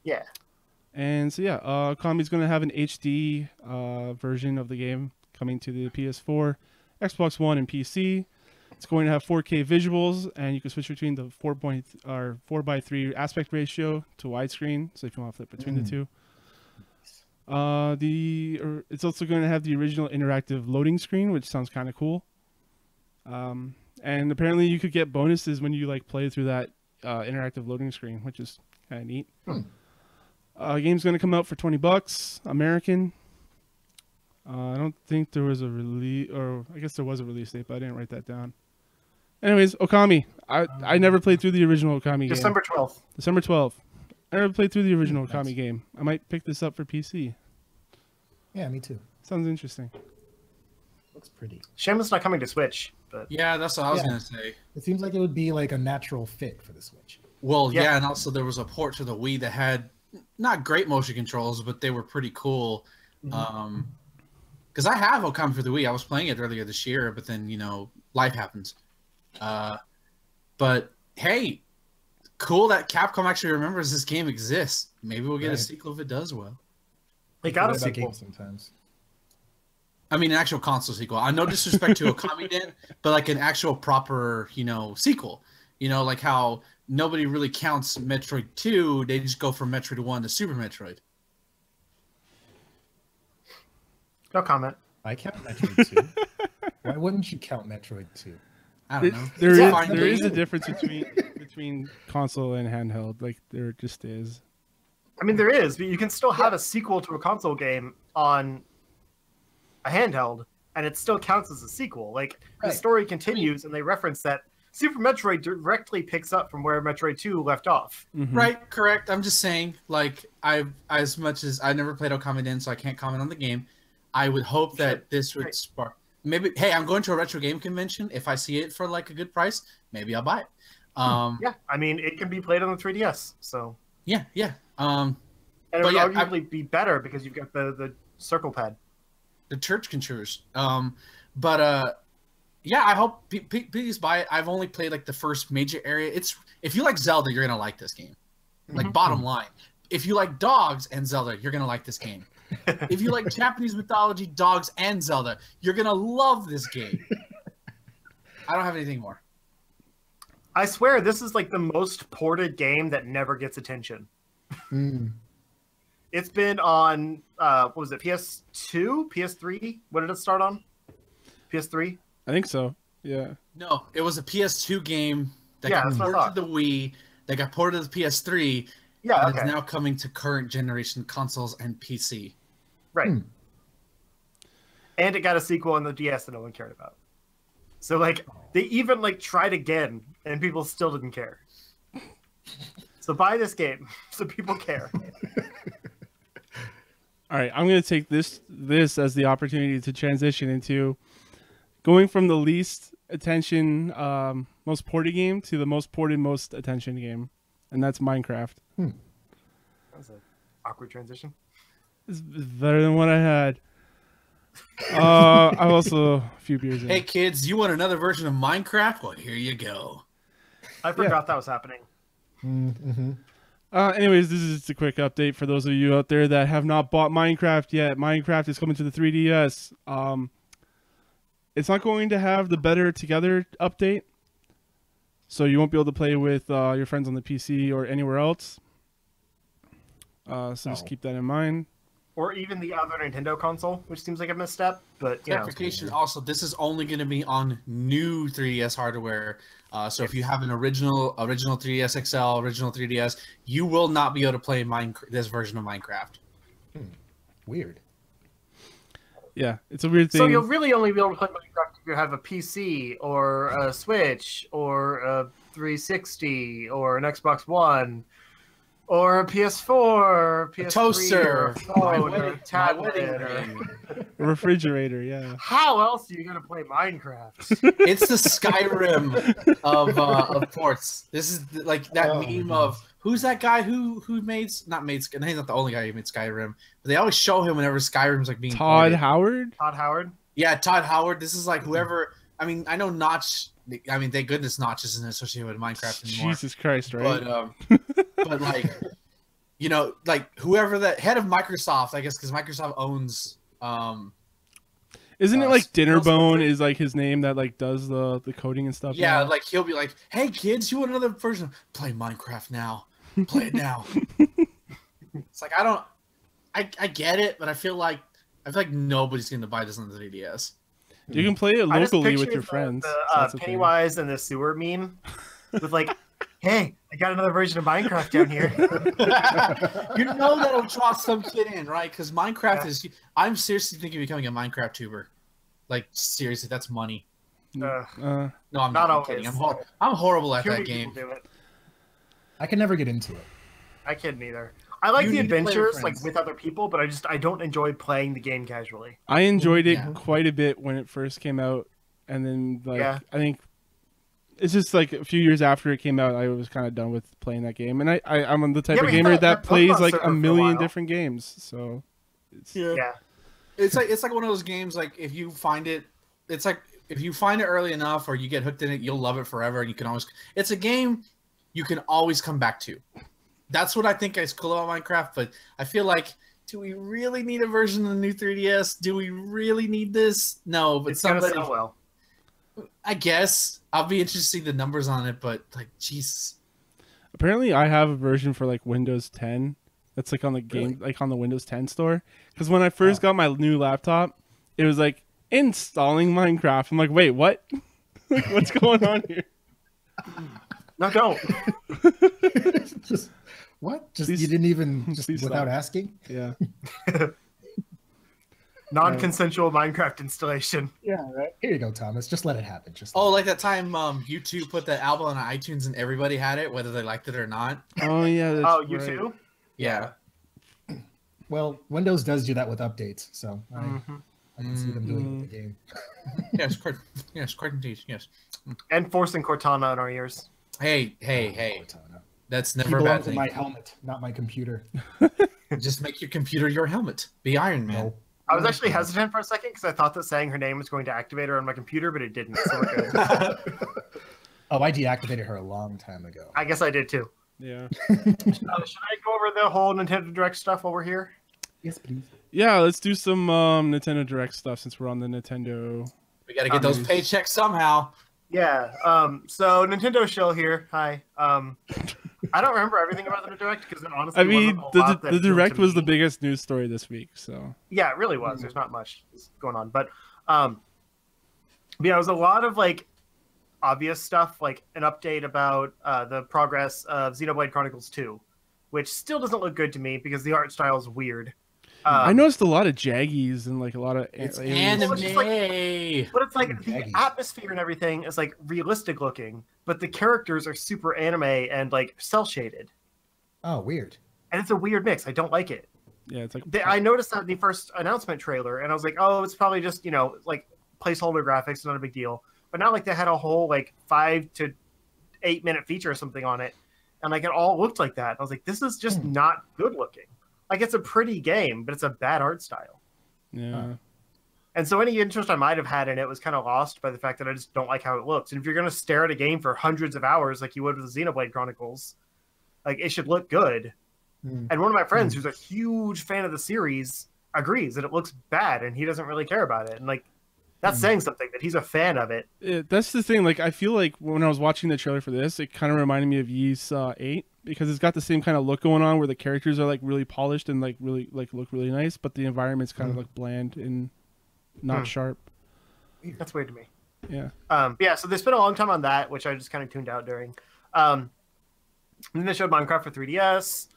Yeah. And so yeah, Okami's going to have an HD version of the game coming to the PS4, Xbox One, and PC. It's going to have 4K visuals, and you can switch between the 4:3 aspect ratio to widescreen. So if you want to flip between the two, it's also going to have the original interactive loading screen, which sounds kind of cool. And apparently, you could get bonuses when you like play through that interactive loading screen, which is kind of neat. Game's going to come out for $20 American. I don't think there was a release, or I guess there was a release date, but I didn't write that down. Anyways, Okami. I never played through the original Okami game. December 12th. December 12th. I never played through the original Okami game. I might pick this up for PC. Yeah, me too. Sounds interesting. Looks pretty. Shame it's not coming to Switch, but Yeah, that's what I was Yeah. gonna say. It seems like it would be like a natural fit for the Switch. Well, Yeah. yeah, and also there was a port to the Wii that had not great motion controls, but they were pretty cool. Because I have Okami for the Wii. I was playing it earlier this year, but then life happens. But hey, cool that Capcom actually remembers this game exists. Maybe we'll get a Right. sequel if it does well. they got a Forget about sequel. games sometimes. I mean, an actual console sequel. I no disrespect to Okami Den, but like an actual proper, sequel. Like how nobody really counts Metroid 2. They just go from Metroid 1 to Super Metroid. No comment. I count Metroid 2. Why wouldn't you count Metroid 2? I don't know. There It's a is fine there is game. a difference between console and handheld. Like there just is. I mean, there is, but you can still have a sequel to a console game on a handheld, and it still counts as a sequel. Like, the Right. story continues, and they reference that Super Metroid directly picks up from where Metroid 2 left off. Mhm. Right, correct. I'm just saying, like, as much as I never played Okami Den, so I can't comment on the game. I would hope that this would Right. spark. Maybe, hey, I'm going to a retro game convention. If I see it for like a good price, maybe I'll buy it. Yeah, I mean, it can be played on the 3DS, so... Yeah. And it But would yeah, arguably be better because you've got the circle pad. The church controllers. Yeah, I hope please buy it. I've only played like the first major area. If you like Zelda, you're gonna like this game. Like bottom line, if you like dogs and Zelda, you're gonna like this game. If you like Japanese mythology, dogs, and Zelda, you're gonna love this game. I don't have anything more. I swear, this is like the most ported game that never gets attention. It's been on, what was it, PS2? PS3? What did it start on? PS3? I think so. Yeah. No, it was a PS2 game that Yeah, got that's what I ported to thought. the Wii, that got ported to the PS3, Yeah, and okay. is now coming to current generation consoles and PC. Right. And it got a sequel on the DS that no one cared about. So, like, they even, like, tried again, and people still didn't care. So buy this game, so people care. All right, I'm going to take this as the opportunity to transition into going from the least attention, most ported game to the most ported, most attention game, and that's Minecraft. That was an awkward transition. It's better than what I had. I'm also a few beers in. Hey kids, you want another version of Minecraft? Well, here you go. I forgot that was happening. Anyways, this is just a quick update for those of you out there that have not bought Minecraft yet. Minecraft is coming to the 3DS. It's not going to have the Better Together update, so you won't be able to play with your friends on the PC or anywhere else. So just keep that in mind. Or even the other Nintendo console, which seems like a misstep, but, you know. Clarification also, this is only going to be on new 3DS hardware. So if you have an original 3DS XL, original 3DS, you will not be able to play this version of Minecraft. Weird. Yeah, it's a weird thing. So you'll really only be able to play Minecraft if you have a PC or a Switch or a 360 or an Xbox One or a PS4 or PS3 toaster, or a phone or a my tablet. wedding Or... ring. A refrigerator, yeah. How else are you going to play Minecraft? It's the Skyrim of ports. This is like that meme of who's that guy who made he's not the only guy who made Skyrim, but they always show him whenever Skyrim's like being Todd ported. Howard? Todd Howard? Yeah, Todd Howard. This is like whoever. I mean, I know Notch. I mean, thank goodness Notch isn't associated with Minecraft anymore. Jesus Christ, right? But like, like whoever the head of Microsoft, I guess, because Microsoft owns. Isn't it like Skills Dinnerbone Factory? is like his name that like does the coding and stuff? Yeah, now? like he'll be like, "Hey kids, you want another version? Play Minecraft now. Play it now." It's like I get it, but I feel like nobody's gonna buy this on the 3DS. You can play it I just locally with pictured your friends. The, so that's the thing. Pennywise and the sewer meme with like, hey, I got another version of Minecraft down here. You know that'll draw some kid in, right? Because Minecraft is. I'm seriously thinking of becoming a Minecraft tuber. Like seriously, that's money. No, I'm Not not. I'm always. kidding. I'm horrible at Too that many game. people do it. I can never get into it. I couldn't either. I like You the need to play with adventures like friends. with other people, but I don't enjoy playing the game casually. I enjoyed it Yeah. quite a bit when it first came out, and then like Yeah. I think it's just like a few years after it came out, I was kind of done with playing that game. And I'm the type Yeah, of but you gamer thought that that plays Pokemon like server a for a million while. different games. So it's, Yeah. It's like one of those games. Like if you find it, it's like if you find it early enough or you get hooked in it, you'll love it forever. And you can always. It's a game you can always come back to. That's what I think is cool about Minecraft. But I feel like, do we really need a version of the new 3DS? Do we really need this? No, but It's gonna somebody. sell well. I guess I'll be interested to see the numbers on it. But like, jeez. apparently I have a version for like Windows 10 that's like on the game, like on the Windows 10 store. Because when I first got my new laptop, it was like installing Minecraft. I'm like, wait, what? Like, what's going on here? No, don't. Just what? Just Please- you didn't even just please without stop. asking? Yeah. Non-consensual Minecraft installation. Yeah, right. Here you go, Thomas. Just let it happen. Just Oh, like that time U2 put that album on iTunes and everybody had it, whether they liked it or not. Oh yeah. That's Oh, you right. too? Yeah. well, Windows does do that with updates, so Mm-hmm. I can see them doing it with the game. Yes, quite indeed. Yes. And forcing Cortana in our ears. Hey. Cortana. That's He never a bad belongs in thing. my helmet, not my computer. Just make your computer your helmet. Be Iron Man. No. I was actually hesitant for a second because I thought that saying her name was going to activate her on my computer, but it didn't. So we're good. Oh, I deactivated her a long time ago. I guess I did too. Yeah. Should I go over the whole Nintendo Direct stuff while we're here? Yes, please. Yeah. Let's do some Nintendo Direct stuff since we're on the Nintendo. We got to get those paychecks somehow. Yeah. So Nintendo show here. Hi. I don't remember everything about the Direct because it honestly I mean, wasn't a lot that the appealed Direct to was the me. biggest news story this week. So Yeah, it really was. There's not much going on, but yeah, it was a lot of like obvious stuff, like an update about the progress of Xenoblade Chronicles 2, which still doesn't look good to me because the art style is weird. I noticed a lot of jaggies and like a lot of It's aliens. anime. Well, it's but it's like the Jaggies. atmosphere and everything is like realistic looking, but the characters are super anime and like cel shaded, Oh, weird. and it's a weird mix. I don't like it. Yeah, it's like I noticed that in the first announcement trailer, and I was like, oh, it's probably just, like placeholder graphics, not a big deal. But not like they had a whole like 5 to 8 minute feature or something on it, and like it all looked like that. I was like, this is just not good looking. Like it's a pretty game, but it's a bad art style. yeah. And so any interest I might have had in it was kind of lost by the fact that I just don't like how it looks. And if you're going to stare at a game for hundreds of hours like you would with Xenoblade Chronicles, like it should look good. And one of my friends who's a huge fan of the series agrees that it looks bad and he doesn't really care about it. And like that's saying something, that he's a fan of it. That's the thing. Like, I feel like when I was watching the trailer for this, it kind of reminded me of Ys 8 because it's got the same kind of look going on where the characters are like really polished and like really like look really nice, but the environment's kind of like bland and not sharp. That's weird to me. Yeah. Yeah, so they spent a long time on that, which I just kind of tuned out during. And then they showed Minecraft for 3DS.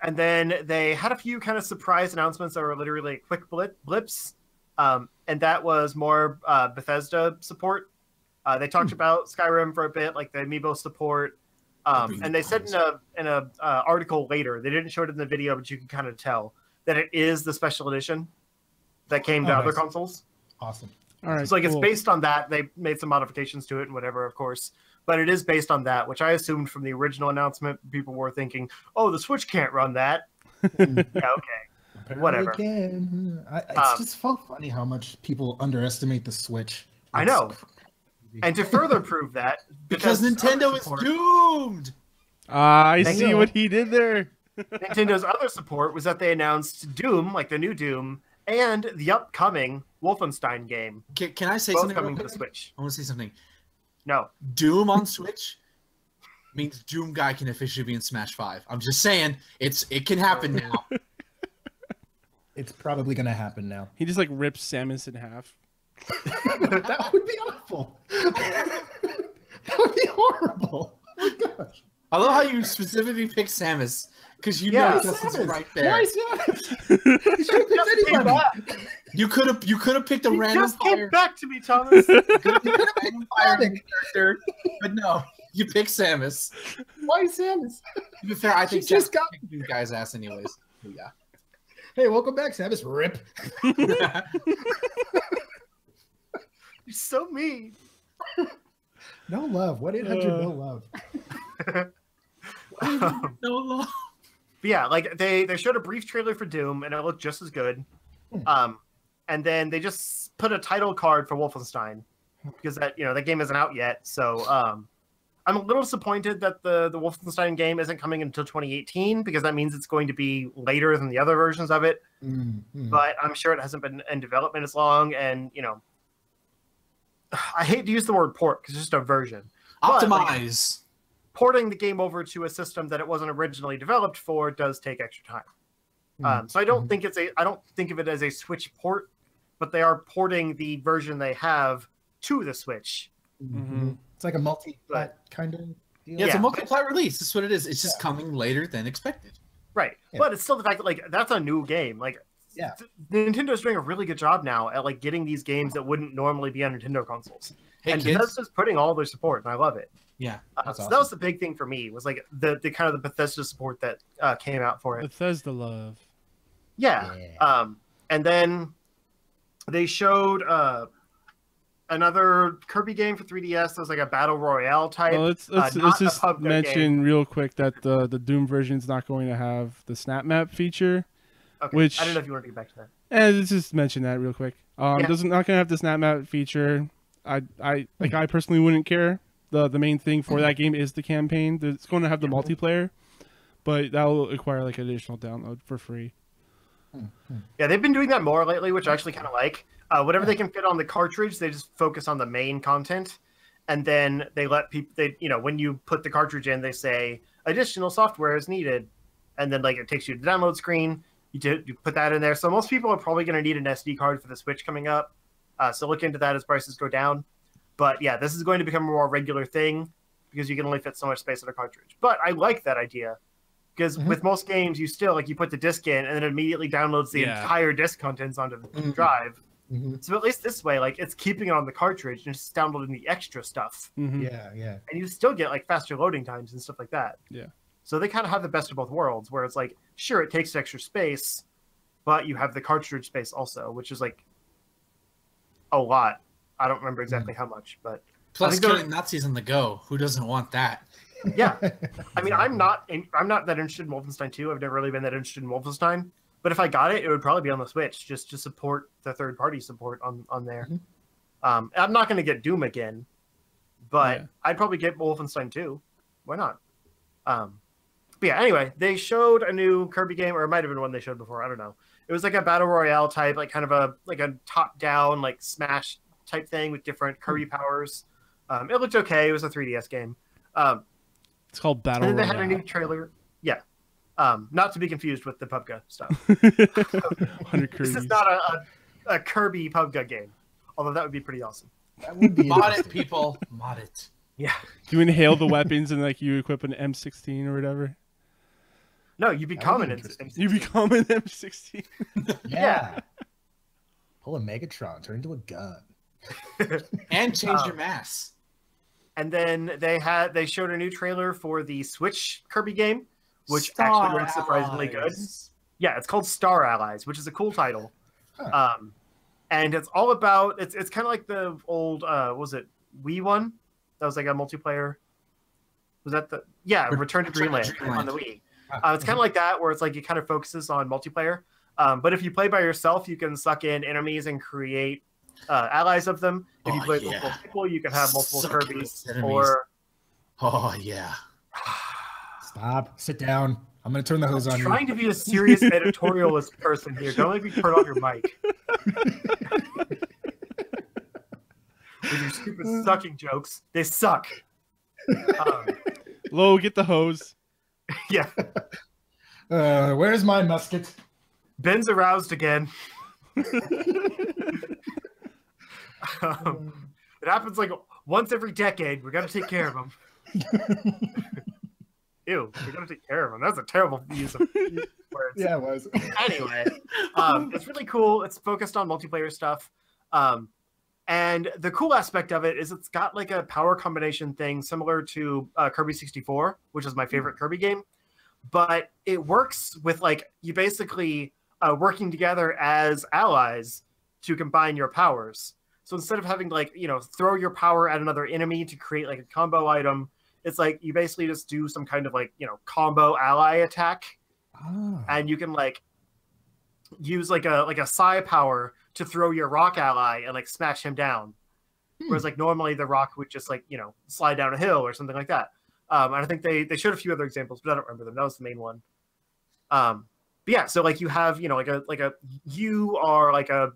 And then they had a few kind of surprise announcements that were literally like quick blips. And that was more Bethesda support. They talked about Skyrim for a bit, like the amiibo support. And they said in a article later, they didn't show it in the video, but you can kind of tell that it is the special edition that came to other nice. consoles. Awesome. All right. So like cool. it's based on that. They made some modifications to it and whatever, of course. But it is based on that, which I assumed from the original announcement. People were thinking, "Oh, the Switch can't run that." Yeah, okay. Apparently Whatever. it can. It's just so funny how much people underestimate the Switch. I know. And to further prove that, Because Bethesda's Nintendo other is support- doomed. I Thank see you. what he did there. Nintendo's other support was that they announced Doom, like the new Doom, and the upcoming Wolfenstein game, Can I say both something? coming Real to the quick? Switch. I want to say something. No, Doom on Switch means Doom Guy can officially be in Smash 5. I'm just saying, it can happen now. It's probably going to happen now. He just like rips Samus in half. That would be awful. That would be horrible. Oh my gosh. I love how you specifically picked Samus because you Yeah, know Justin's Samus. right there. Why Samus? You should have picked anybody. You could have picked a he random just came fire. back to me, Thomas. You could have picked a random fire character, but no. You pick Samus. Why Samus? To be fair, I think She just Samus kicked this guy's ass anyways. But yeah. Hey, welcome back, Samus. Rip. You're so mean. No love. 1-800 no love. No love. But yeah, like they showed a brief trailer for Doom, and it looked just as good. And then they just put a title card for Wolfenstein because that game isn't out yet. So I'm a little disappointed that the Wolfenstein game isn't coming until 2018 because that means it's going to be later than the other versions of it. But I'm sure it hasn't been in development as long, and I hate to use the word port because it's just a version. Optimize. But, porting the game over to a system that it wasn't originally developed for does take extra time. So I don't think I don't think of it as a Switch port, but they are porting the version they have to the Switch. It's like a multi-plat kind of deal. Yeah, it's a multi-plat release. That's what it is. It's just coming later than expected. Right. Yeah. But it's still the fact that that's a new game. Nintendo's doing a really good job now at getting these games that wouldn't normally be on Nintendo consoles. Hey, and kids. Bethesda's putting all their support, and I love it. Yeah. So that was the big thing for me, was the kind of the Bethesda support that came out for it. Bethesda love. Yeah. And then they showed another Kirby game for 3DS. That was like a battle royale type. Well, let's just mention real quick that the Doom version is not going to have the snap map feature. Okay. Which I don't know if you want to get back to that. Let's just mention that real quick. Not going to have the snap map feature. I personally wouldn't care. The main thing for that game is the campaign. It's going to have the multiplayer, but that will require additional download for free. Yeah, they've been doing that more lately, which I actually kind of like. Whatever they can fit on the cartridge, they just focus on the main content, and then they let people. When you put the cartridge in, they say additional software is needed, and then it takes you to the download screen. You put that in there. So most people are probably going to need an SD card for the Switch coming up. So look into that as prices go down. But yeah, this is going to become a more regular thing because you can only fit so much space on a cartridge. But I like that idea because with most games, you still you put the disc in and then it immediately downloads the entire disc contents onto the drive. So at least this way, it's keeping it on the cartridge and just downloading the extra stuff. Yeah. And you still get faster loading times and stuff like that. Yeah. So they kind of have the best of both worlds, where it's sure, it takes extra space, but you have the cartridge space also, which is a lot. I don't remember exactly how much, but plus killing Nazis on the go. Who doesn't want that? Yeah, I mean, I'm not that interested in Wolfenstein 2. I've never really been that interested in Wolfenstein, but if I got it, it would probably be on the Switch just to support the third-party support on there. I'm not going to get Doom again, but I'd probably get Wolfenstein 2. Why not? But yeah, anyway, they showed a new Kirby game, or it might have been one they showed before. I don't know. It was a battle royale type, kind of a top-down Smash type thing with different Kirby powers. It looked okay. It was a 3DS game. It's called Battle Royale. And then they had a new trailer. Yeah. Not to be confused with the PUBG stuff. 100 This is not a Kirby PUBG game, although that would be pretty awesome. That would be Mod it, people. Mod it. Yeah. You inhale the weapons and you equip an M16 or whatever. No, you become an interesting. You become an M16. Yeah. Pull a Megatron, turn into a gun. And change your mask. And then they showed a new trailer for the Switch Kirby game, which actually looks surprisingly good. Yeah, it's called Star Allies, which is a cool title. And it's all about it's kind of like the old was it Wii one? That was a multiplayer. Was that the Return to Dreamland on the Wii? It's kind of like that, where it's it kind of focuses on multiplayer. But if you play by yourself, you can suck in enemies and create allies of them. If you play with multiple people, you can have multiple Kirby's. Stop. Sit down. I'm going to turn the hose on you. I'm trying to be a serious editorialist person here. Don't let me turn off your mic. With your stupid sucking jokes. They suck. Lo, get the hose. Yeah. Where's my musket? Ben's aroused again. It happens once every decade. We got to take care of him. Ew, we got to take care of him. That's a terrible use of words. Yeah, it was. Anyway, it's really cool. It's focused on multiplayer stuff. And the cool aspect of it is it's got like a power combination thing similar to Kirby 64, which is my favorite Kirby game. But it works with like you basically working together as allies to combine your powers. So instead of having to like, throw your power at another enemy to create like a combo item, it's like you basically just do some kind of like, combo ally attack. And you can like use like a psi power to throw your rock ally and like smash him down. Whereas like normally the rock would just like, slide down a hill or something like that. And I think they showed a few other examples, but I don't remember them. That was the main one. But yeah, so like you have, you are like a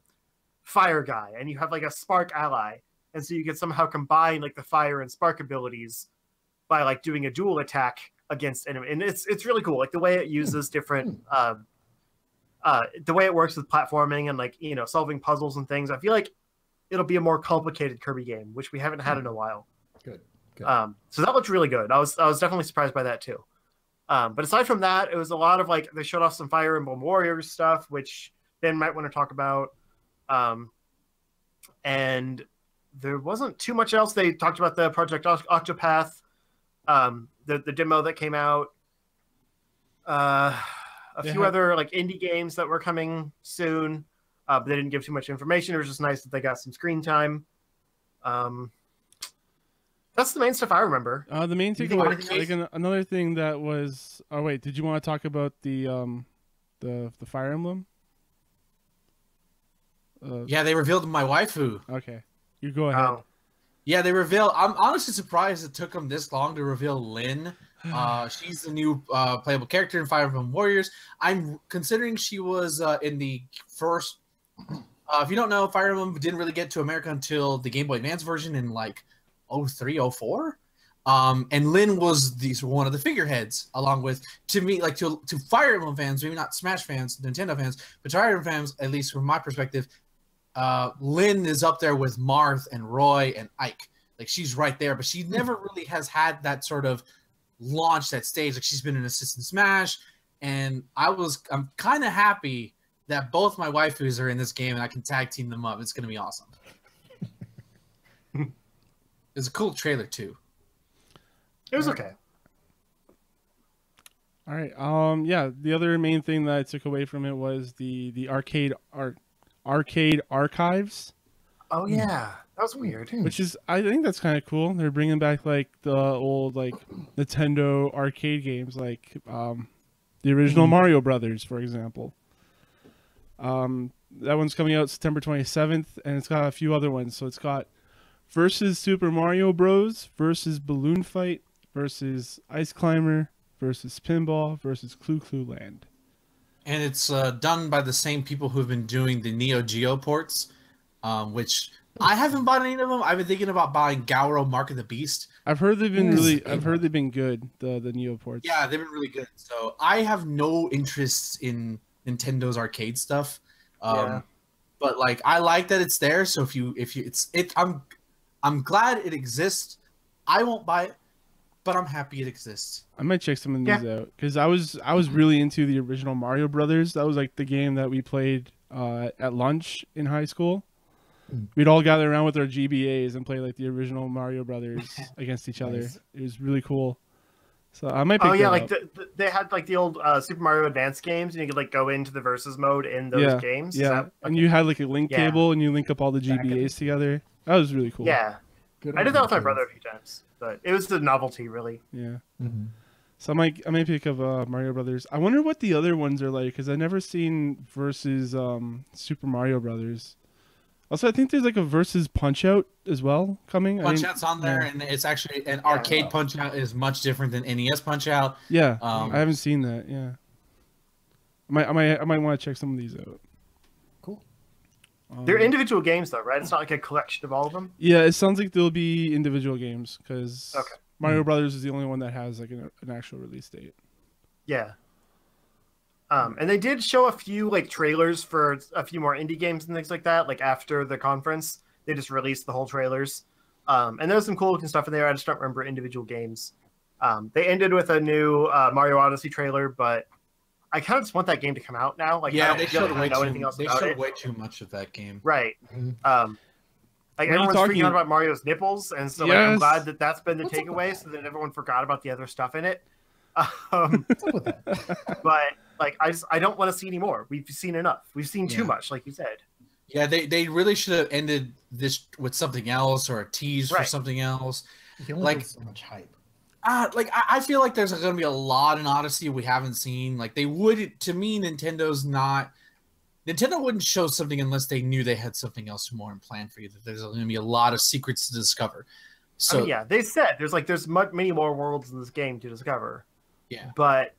fire guy and you have like a spark ally. And so you can somehow combine like the fire and spark abilities by like doing a dual attack against enemy. And it's really cool. Like the way it uses different, the way it works with platforming and like, solving puzzles and things. I feel like it'll be a more complicated Kirby game, which we haven't had in a while. Good. So that looked really good. I was definitely surprised by that too. But aside from that, it was a lot of like they showed off some Fire Emblem Warriors stuff, which Ben might want to talk about. And there wasn't too much else. They talked about the Project Octopath, the demo that came out, a few other like indie games that were coming soon, but they didn't give too much information. It was just nice that they got some screen time. That's the main stuff I remember. The main takeaway, like another thing that was. Oh wait, did you want to talk about the Fire Emblem? Yeah, they revealed my waifu. Okay, you go ahead. Oh. Yeah, they revealed. I'm honestly surprised it took them this long to reveal Lynn. She's the new playable character in Fire Emblem Warriors. I'm considering she was in the first. If you don't know, Fire Emblem didn't really get to America until the Game Boy Advance version in like 03, 04. And Lynn was one of the figureheads, along with, to me, like to Fire Emblem fans, maybe not Smash fans, Nintendo fans, but to Fire Emblem fans, at least from my perspective, Lynn is up there with Marth and Roy and Ike. Like she's right there, but she never really has had that sort of launch, that stage. Like she's been an assist in Smash, and I'm kind of happy that both my waifus are in this game and I can tag team them up. It's gonna be awesome. It's a cool trailer too. It was okay. All right. Yeah. The other main thing that I took away from it was the arcade archives. Oh yeah, that was weird. Which is, I think that's kind of cool. They're bringing back like the old like Nintendo arcade games, like the original Mario Brothers, for example. That one's coming out September 27th, and it's got a few other ones. So it's got versus Super Mario Bros. Versus Balloon Fight versus Ice Climber versus Pinball versus Clue Clue Land. And it's done by the same people who have been doing the Neo Geo ports, which I haven't bought any of them. I've been thinking about buying Gauro Mark of the Beast. I've heard they've been I've heard they've been good. The Neo ports. Yeah, they've been really good. So I have no interest in Nintendo's arcade stuff. But like I like that it's there. So I'm glad it exists. I won't buy it, but I'm happy it exists. I might check some of these out because I was really into the original Mario Brothers. That was like the game that we played at lunch in high school. We'd all gather around with our GBAs and play like the original Mario Brothers against each other. It was really cool. So I might pick that like up. they had like the old Super Mario Advance games, and you could like go into the versus mode in those games. Yeah, and you had like a link cable, and you link up all the GBAs together. That was really cool. Yeah, I did that with my brother a few times, but it was the novelty, really. Yeah. So I might pick up Mario Brothers. I wonder what the other ones are like because I've never seen versus Super Mario Brothers. Also, I think there's like a versus Punch Out as well coming. Punch Out's on there, and it's actually an arcade Punch Out is much different than NES Punch Out. Yeah, I haven't seen that. Yeah, I might want to check some of these out. Cool. They're individual games, though, right? It's not like a collection of all of them. Yeah, it sounds like there'll be individual games because Mario Brothers is the only one that has like an actual release date. Yeah. And they did show a few like trailers for a few more indie games and things like that. Like after the conference, they just released the whole trailers. And there was some cool looking stuff in there. I just don't remember individual games. They ended with a new Mario Odyssey trailer, but I kind of just want that game to come out now. Like, yeah, they showed way too much of that game. Right. Like, What are you everyone's talking- freaking out about Mario's nipples, and so like, I'm Yes. glad that that's been the What's up with takeaway, that? so that everyone forgot about the other stuff in it. Um, What's up with that? but like, I don't want to see any more. We've seen enough. We've seen too Yeah. much, like you said. Yeah, they really should have ended this with something else or a tease for Right. something else. He only Like- did so much hype. I feel like there's going to be a lot in Odyssey we haven't seen. Like they would, to me, Nintendo wouldn't show something unless they knew they had something else more in plan for you. That there's going to be a lot of secrets to discover. So I mean, yeah, they said there's many more worlds in this game to discover. Yeah. But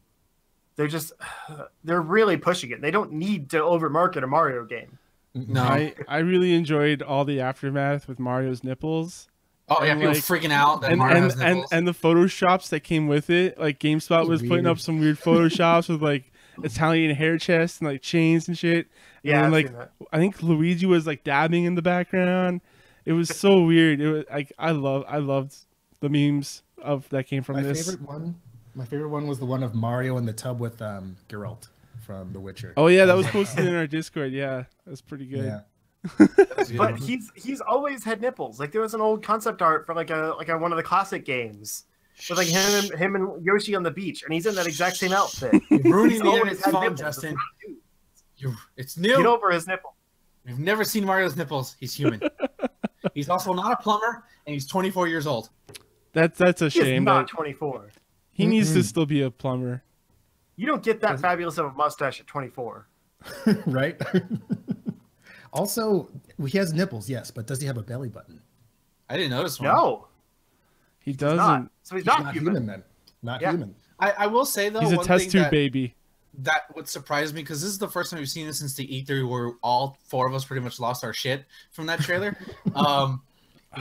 they're really pushing it. They don't need to overmarket a Mario game. No. I really enjoyed all the aftermath with Mario's nipples. Oh yeah, And, people like- freaking out that And Mario and, has and nipples. and the photoshops that came with it, like GameSpot was putting up Weird. some weird photoshops with like Italian hair chests and like chains and shit. Yeah, and I've like seen that. I think Luigi was like dabbing in the background. It was so weird. It was like I loved the memes of that came from My this. favorite one was the one of Mario in the tub with Geralt from The Witcher. Oh yeah, that was posted in our Discord. Yeah, that's pretty good. Yeah. But he's always had nipples. Like there was an old concept art for like a one of the classic games with like him and Yoshi on the beach, and he's in that exact same outfit. Ruining He's the always image had fun, nipples. Justin. It's not new. It's new. Get over his nipple. We've never seen Mario's nipples. He's human. He's also not a plumber, and he's 24 years old. That's a He is shame. not That 24. he needs to still be a plumber. You don't get that fabulous of a mustache at 24. Right? Also, he has nipples, yes, but does he have a belly button? I didn't notice one. No, He he's doesn't. not. So he's He's not, not human. human then. Not Yeah. human. I will say though, He's a one test thing tube that, baby. that would surprise me because this is the first time we've seen this since the E3 where all four of us pretty much lost our shit from that trailer.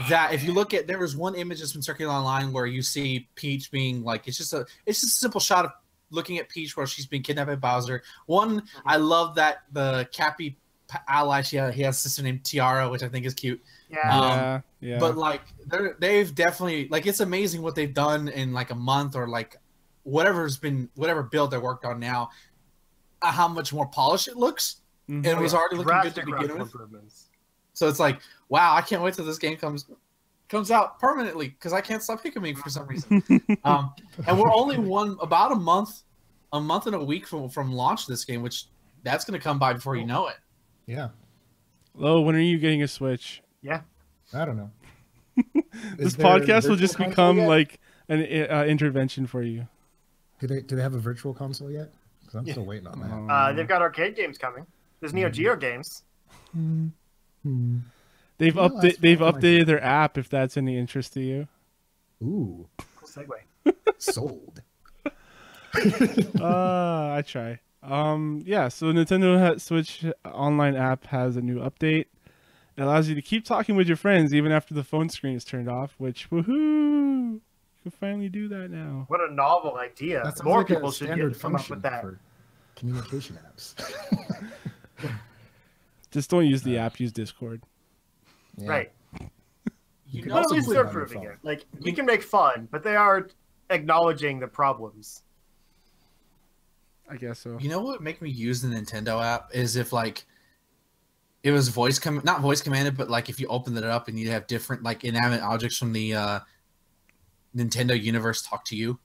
That if you look at, there was one image that's been circulating online where you see Peach being like, it's just a simple shot of looking at Peach where she's being kidnapped by Bowser. One, I love that the Cappy ally, he has a sister named Tiara, which I think is cute. Yeah. Yeah. But like they've definitely, like, it's amazing what they've done in like a month or like whatever build they worked on now, how much more polished it looks. Mhm. And it was already looking good to Drastic begin with. improvements. So it's like, wow, I can't wait till this game comes out permanently because I can't stop hiccuping for some reason. And we're only about a month and a week from launch of this game, which that's going to come by before you know it. Yeah. Lo, when are you getting a Switch? Yeah. I don't know. This Is there podcast will virtual just console become yet? like an intervention for you. Do they have a virtual console yet? Because I'm still waiting on that. They've got arcade games coming. There's Neo Geo games. They've Yeah, that's they've fine. updated their app. If that's any interest to you. Ooh, Cool segue. sold. I try. Yeah. So Nintendo Switch online app has a new update. It allows you to keep talking with your friends even after the phone screen is turned off. Which woohoo! You can finally do that now. What a novel idea. That sounds More like people a should standard come up function with that. for communication apps. Just don't use the app. Use Discord. Yeah. Right. You can know, But at also least play they're it on your improving phone. it. Like, we can make fun, but they are acknowledging the problems. I guess so. you know what would make me use the Nintendo app is if like it was not voice commanded, but like if you opened it up and you have different like inanimate objects from the Nintendo universe talk to you,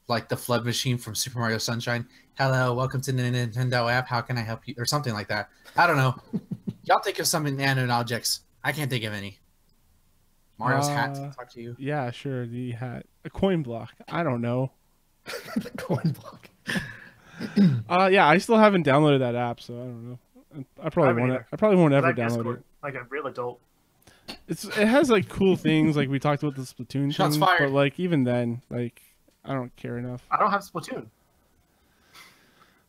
like the flood machine from Super Mario Sunshine. Hello, welcome to the Nintendo app. How can I help you? Or something like that. I don't know. Y'all think of some inanimate objects. I can't think of any. Mario's hat to talk to you. Yeah, sure. The hat, a coin block. I don't know. The coin block. Yeah, I still haven't downloaded that app, so I don't know. I probably haven't won't. either. I probably won't ever Like download Discord, it. like a real adult. It has like cool things, like we talked about the Splatoon Shots thing, fired. but like even then, like I don't care enough. I don't have Splatoon.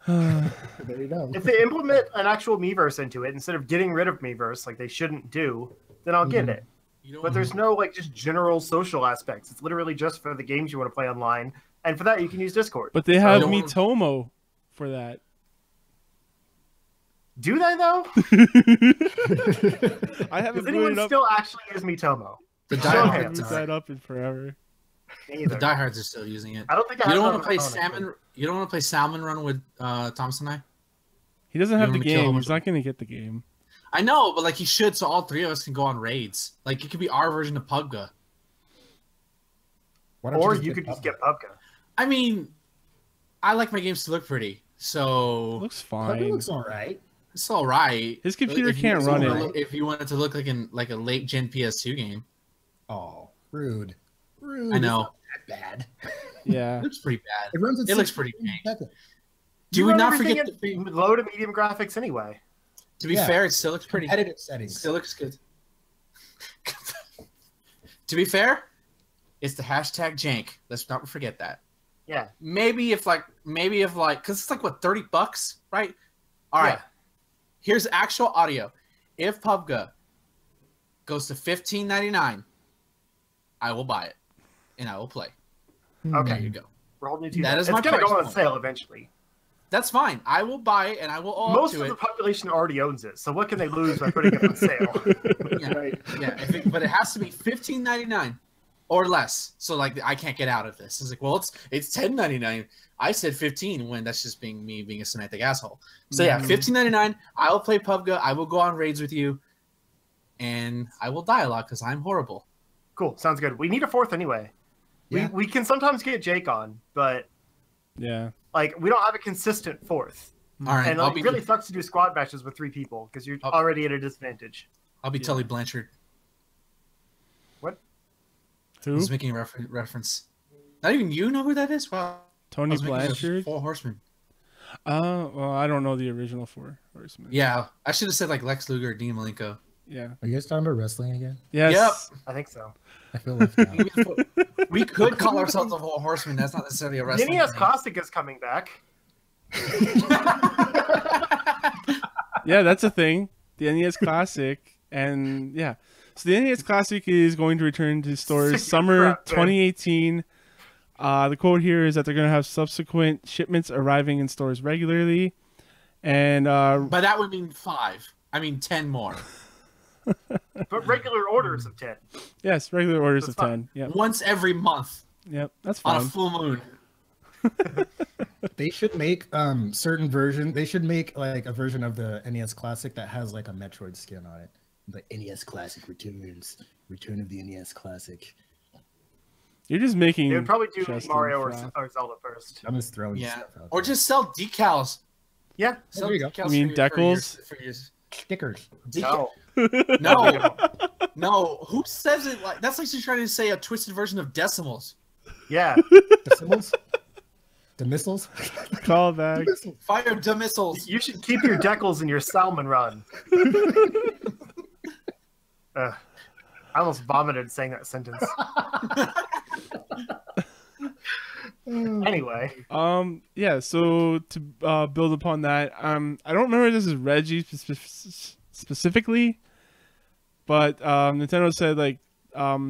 There you go. If they implement an actual Miiverse into it instead of getting rid of Miiverse, like they shouldn't do, then I'll get it. You know But there's no like just general social aspects. It's literally just for the games you want to play online, and for that you can use Discord. But they have So- Miitomo for that. Do they though? I haven't Does anyone booted up. still actually use Miitomo? the Show I hands. haven't diehards booted are. that up in forever. Me The either. diehards are still using it. I don't think I You have don't it want on to play my phone, actually. salmon. You don't want to play Salmon Run with Thomas and I. He doesn't have the want me to kill game. him or He's not going to get the game. I know, but like he should, so all three of us can go on raids. Like it could be our version of PUBG. Or you could just get PUBG. I mean, I like my games to look pretty, so Looks PUBG fine. looks all right. it's all right. His computer If you can't run wanna it. look- if you want it to look like a late gen PS2 game, Oh, rude. Rude. I know It's not that bad. Yeah. it looks pretty bad. It runs. At It looks 60 pretty frames jank. a second. Do You we run not everything forget at low to medium graphics anyway? to be Yeah. fair, it still looks pretty. Competitive It settings. still looks good. To be fair, it's the hashtag jank. Let's not forget that. Yeah. Maybe if like, because it's like what, $30, right? All right. Yeah. Here's actual audio. If PUBG goes to $15.99, I will buy it and I will play. Okay. There you go. We're holding you to That is It's my gonna go price on point. sale eventually. That's fine. I will buy it and I will owe up Most to of it. the population already owns it, so what can they lose by putting it on sale? Yeah, yeah. But it has to be $15.99 or less. So like I can't get out of this. It's like, well, it's $10.99. I said 15 when that's just me being a semantic asshole. So yeah, $15.99. I will play PUBG. I will go on raids with you, and I will die a lot because I'm horrible. Cool. Sounds good. We need a fourth anyway. Yeah. We can sometimes get Jake on, but Yeah. like we don't have a consistent fourth. All right, And I'll like, be it really sucks to do squad matches with 3 people because you're already at a disadvantage. Tully Blanchard. Who? He's making a reference. Not even you know who that is? Wow. Tony I was making a Blanchard? Four Horsemen. Well, I don't know the original Four Horsemen. Yeah, I should have said like Lex Luger or Dean Malenko. Yeah. Are you guys talking about wrestling again? Yes. I think so. I feel left out. We could call ourselves the Four Horsemen. That's not necessarily a The wrestling NES thing. Classic is coming back. Yeah, that's a thing. The NES Classic, and yeah, so the NES Classic is going to return to stores summer Crap, man. 2018. The quote here is that they're going to have subsequent shipments arriving in stores regularly, and But that would mean 5. I mean 10 more. But regular orders of 10. yes, regular orders That's of fine. 10. Yep, Once every month yep, that's on a fine. full moon. They should make certain version. They should make like a version of the NES Classic that has like a Metroid skin on it. The NES Classic returns. Return of the NES Classic. You're just making. They would probably do Justin Mario or froth. Zelda first. I'm just throwing Yeah. stuff out Or there. just sell decals. Yeah. Sell there you go. decals You mean for your- decals? For your stickers. No. No. No. Who says it like that's like she's trying to say a twisted version of decimals. Yeah. The symbols. The missiles. Call back. Fire the missiles. You should keep your decals in your salmon run. I almost vomited saying that sentence. Anyway, Yeah. So to build upon that, I don't remember if this is Reggie specifically, but Nintendo said like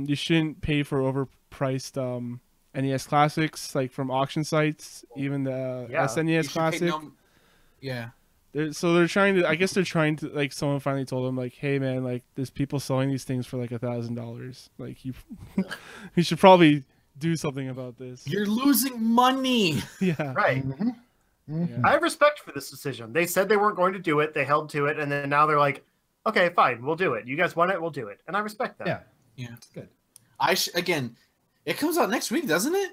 you shouldn't pay for overpriced NES classics like from auction sites, even the Yeah. SNES You should pay classic. Yeah. So they're trying to. I guess they're trying to. Like someone finally told them, like, "Hey man, like there's people selling these things for like $1,000. Like you, you should probably do something about this." You're losing money. Yeah. right. Yeah. I have respect for this decision. They said they weren't going to do it. They held to it, and then now they're like, "Okay, fine, we'll do it. You guys want it, we'll do it." And I respect that. Yeah, Yeah. it's good. Again, it comes out next week, doesn't it?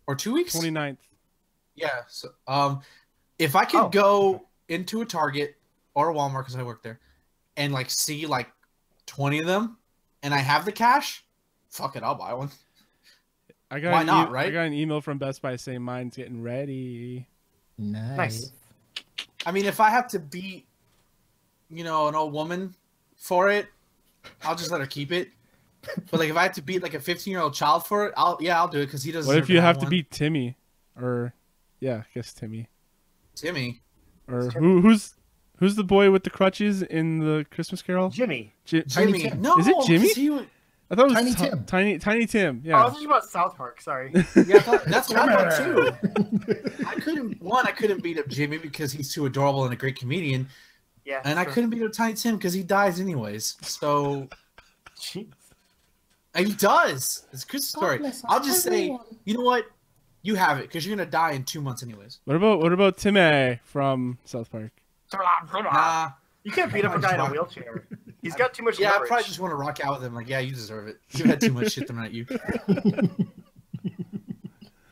Or 2 weeks? 29th. Yeah. So, if I could Oh, go into a Target or a Walmart because I work there, and like see like 20 of them, and I have the cash, fuck it, I'll buy one. I got Why an not, I right? got an email from Best Buy saying mine's getting ready. Nice. I mean, if I have to beat, an old woman for it, I'll just let her keep it. But like, if I have to beat like a 15-year-old child for it, I'll do it because he doesn't. What if you have to beat Timmy, or yeah, I guess Timmy, Timmy? or Timmy. who's the boy with the crutches in the Christmas Carol? Jimmy. Tiny Jimmy? Tim. No, Is it Jimmy? 'cause he would- I thought it was Tiny Tim. Tiny Tim. Oh, I was Yeah. thinking about South Park. Sorry. Yeah, that's what I thought too. I couldn't beat up Jimmy because he's too adorable and a great comedian, Yeah. and I sure. couldn't beat up Tiny Tim because he dies anyways. So Jeez. and he does. It's a Christmas story. bless us, I'll just say, everyone. you know what? You have it because you're gonna die in 2 months anyways. What about Timmy from South Park? Nah, You can't beat up a guy in a wheelchair. He's got too much Yeah, leverage. I probably just want to rock out with him. Like, yeah, you deserve it. You had too much shit thrown at you.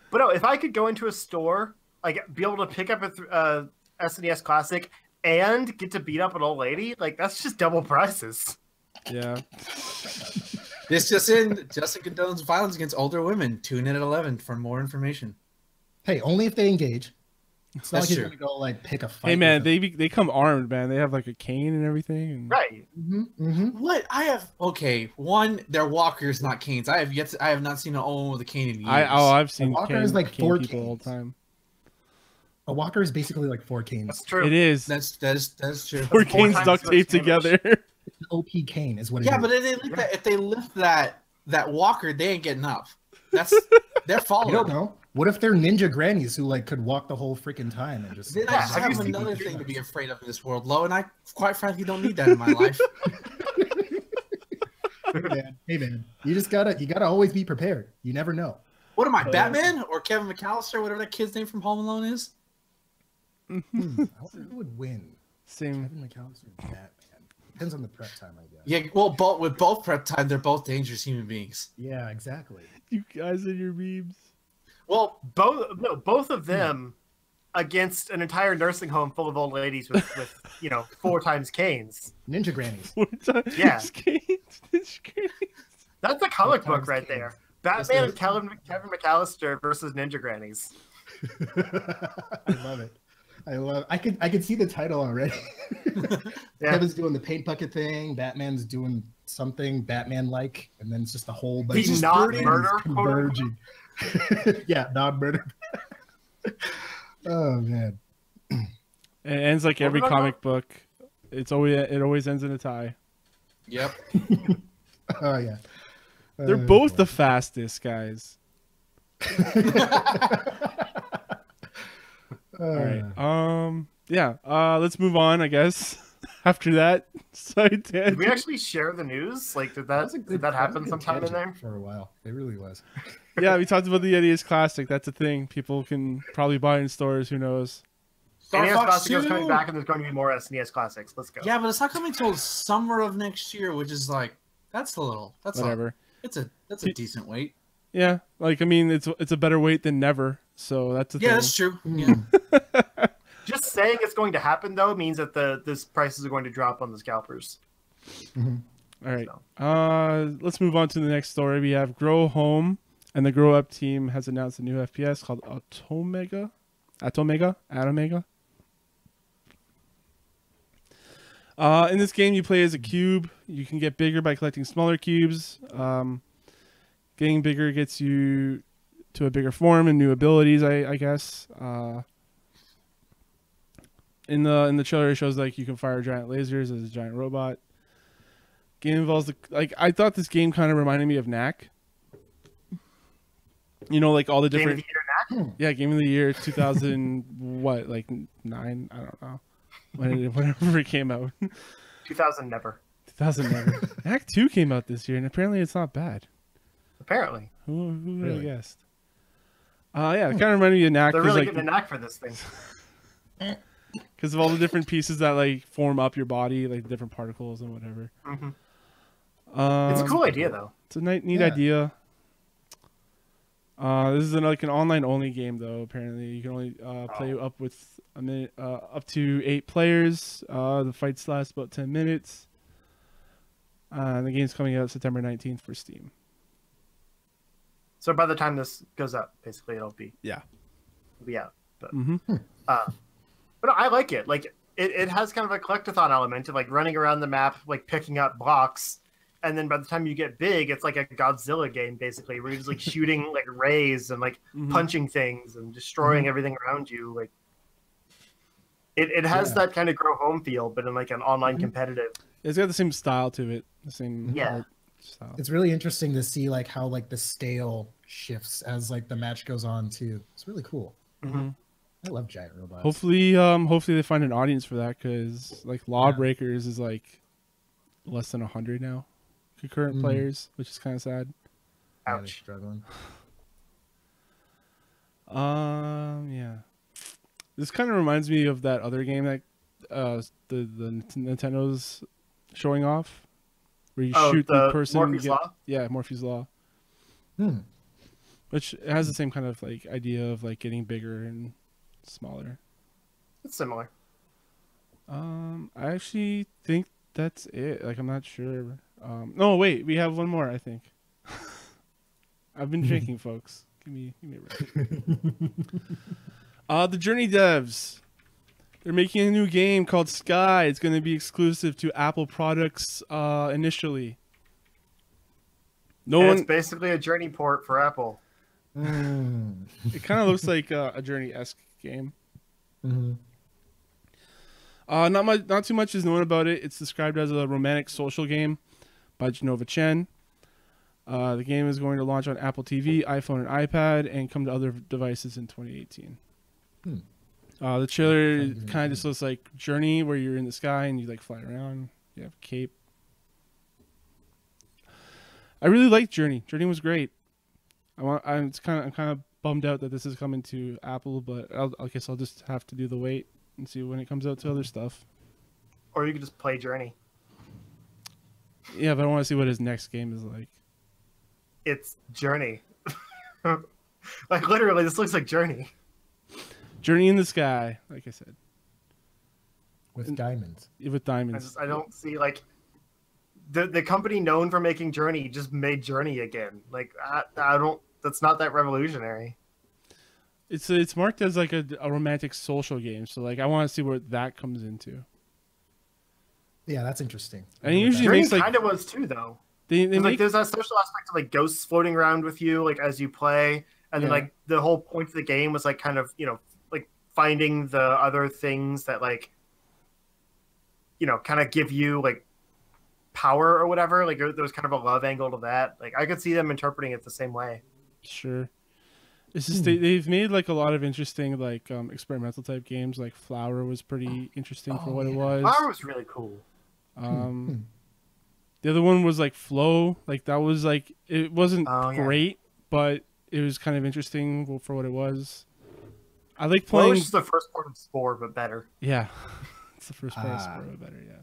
But no, if I could go into a store, like be able to pick up a SNES Classic and get to beat up an old lady, like that's just double prices. Yeah. This just in: Justin condones violence against older women. Tune in at 11 for more information. Hey, only if they engage. It's not That's like he's true. gonna go like pick a fight. Hey man, with they come armed, man. They have like a cane and everything. And... Right. What I have? Okay, one, they're walkers, not canes. I have not seen an old one with a cane in years. I've seen walker is like cane 4 people all the canes. time. A walker is basically like 4 canes. That's true. It is. That's true. 4 canes times duct as much taped damage. together. An OP cane is what it Yeah, is. but if they lift that walker, they ain't getting up. They're falling. You don't know. What if they're ninja grannies who like could walk the whole freaking time and just? Then I Yeah, just have have you seen another the thing to be afraid of in this world, Lo, and I quite frankly don't need that in my life. Hey man, you gotta always be prepared. You never know. What am I, Batman or Kevin McAllister, whatever that kid's name from Home Alone is? I wonder who would win. Same. Kevin McAllister or Batman. Depends on the prep time, I guess. Yeah, well, with both prep time, they're both dangerous human beings. Yeah, exactly. You guys and your memes. Well, Both of them against an entire nursing home full of old ladies with 4 times canes. Ninja grannies. Yeah. It's canes. That's a comic 4 book times right canes. there. Batman and Kevin McAllister versus Ninja Grannies. I love it. I could see the title already. Yeah. Kevin's doing the paint bucket thing. Batman's doing something Batman-like, and then it's just a whole bunch The of non-murder, Batmans converging. Yeah, non-murder. Oh man. It ends like every What about comic book. It always ends in a tie. yep. Oh yeah. They're both the fastest guys. All right. Yeah. Let's move on, I guess. After that, side Did we tangent. actually share the news? Like, did that happen sometime in there? for a while? It really was. Yeah, we talked about the NES Classic. That's a thing. People can probably buy in stores. Who knows? Star NES Fox Classic is 2. coming back, and there's going to be more SNES Classics. Let's go. Yeah, but it's not coming till summer of next year, which is like that's Whatever. That's a decent wait. Yeah, like I mean, it's a better wait than never. So that's a Yeah, thing. that's true. Yeah. Just saying it's going to happen though means that this prices are going to drop on the scalpers. All right. Let's move on to the next story. We have Grow Home, and the Grow Up team has announced a new FPS called Atomega. In this game, you play as a cube. You can get bigger by collecting smaller cubes. Getting bigger gets you to a bigger form and new abilities, I guess. In the trailer, it shows like you can fire giant lasers as a giant robot. Game involves I thought this game kind of reminded me of Knack. You know, like all the Game of different the Year, Knack? yeah, Game of the Year 2000 what, like 9? I don't know. Whenever it came out. 2000 never. 2000 never. Knack 2 came out this year, and apparently it's not bad. Apparently. Who would Really? have guessed? Yeah, it kind of reminded me of Knack They're really because getting a knack for this thing. of all the different pieces that like form up your body, like the different particles and whatever. It's a cool idea though. It's a neat Yeah. idea. This is like an online only game though. Apparently, you can only play up with up to 8 players. The fights last about 10 minutes. The game's coming out September 19th for Steam. So by the time this goes up, basically it'll be out. But but I like it. Like it has kind of a collectathon element of like running around the map, like picking up blocks, and then by the time you get big, it's like a Godzilla game basically, where you're just like shooting like rays and like punching things and destroying everything around you. Like it has that kind of Grow Home feel, but in like an online competitive. It's got the same style to it. The same art style. It's really interesting to see like how like the scale shifts as like the match goes on too. It's really cool. I love giant robots. Hopefully they find an audience for that, because like Lawbreakers is like less than 100 now concurrent players, which is kind of sad. Yeah, they're Ouch. struggling. Yeah. This kind of reminds me of that other game that the Nintendo's showing off, where you Oh, shoot the person. Morphe's Law? Yeah, Morphe's Law. Hmm. Which has the same kind of like idea of like getting bigger and smaller. It's similar. I actually think that's it. Like, I'm not sure. No, wait, we have one more, I think. I've been drinking, folks. Give me a break. The Journey devs. They're making a new game called Sky. It's going to be exclusive to Apple products initially. It's basically a Journey port for Apple. It kind of looks like a Journey-esque game. Mm-hmm. Not too much is known about it. It's described as a romantic social game by Genova Chen. The game is going to launch on Apple TV, iPhone, and iPad, and come to other devices in 2018. The trailer kind of just looks like Journey, where you're in the sky and you like fly around. You have a cape. I really liked Journey. Journey was great. I'm kind of bummed out that this is coming to Apple, but I guess I'll just have to do the wait and see when it comes out to other stuff. Or you could just play Journey. Yeah, but I want to see what his next game is like. It's Journey. Like, literally, this looks like Journey. Journey in the sky, like I said. With diamonds. With diamonds. I don't see, like... The company known for making Journey just made Journey again. Like, I don't... That's not that revolutionary. It's marked as like a romantic social game, so like I want to see where that comes into. Yeah, that's interesting. And it usually Journey makes like kind of was too, though. They make, like there's that social aspect of like ghosts floating around with you, like as you play, and then like the whole point of the game was like kind of like finding the other things that like kind of give you like power or whatever. Like there was kind of a love angle to that. Like I could see them interpreting it the same way. Sure. It's just they've made like a lot of interesting like experimental type games. Like Flower was pretty interesting for what it was. Flower was really cool. The other one was like Flow. Like that was like it wasn't great, but it was kind of interesting for what it was. I like playing. Flow was just the first part of Spore, but better. Yeah, it's the first part of Spore, but better. Yeah.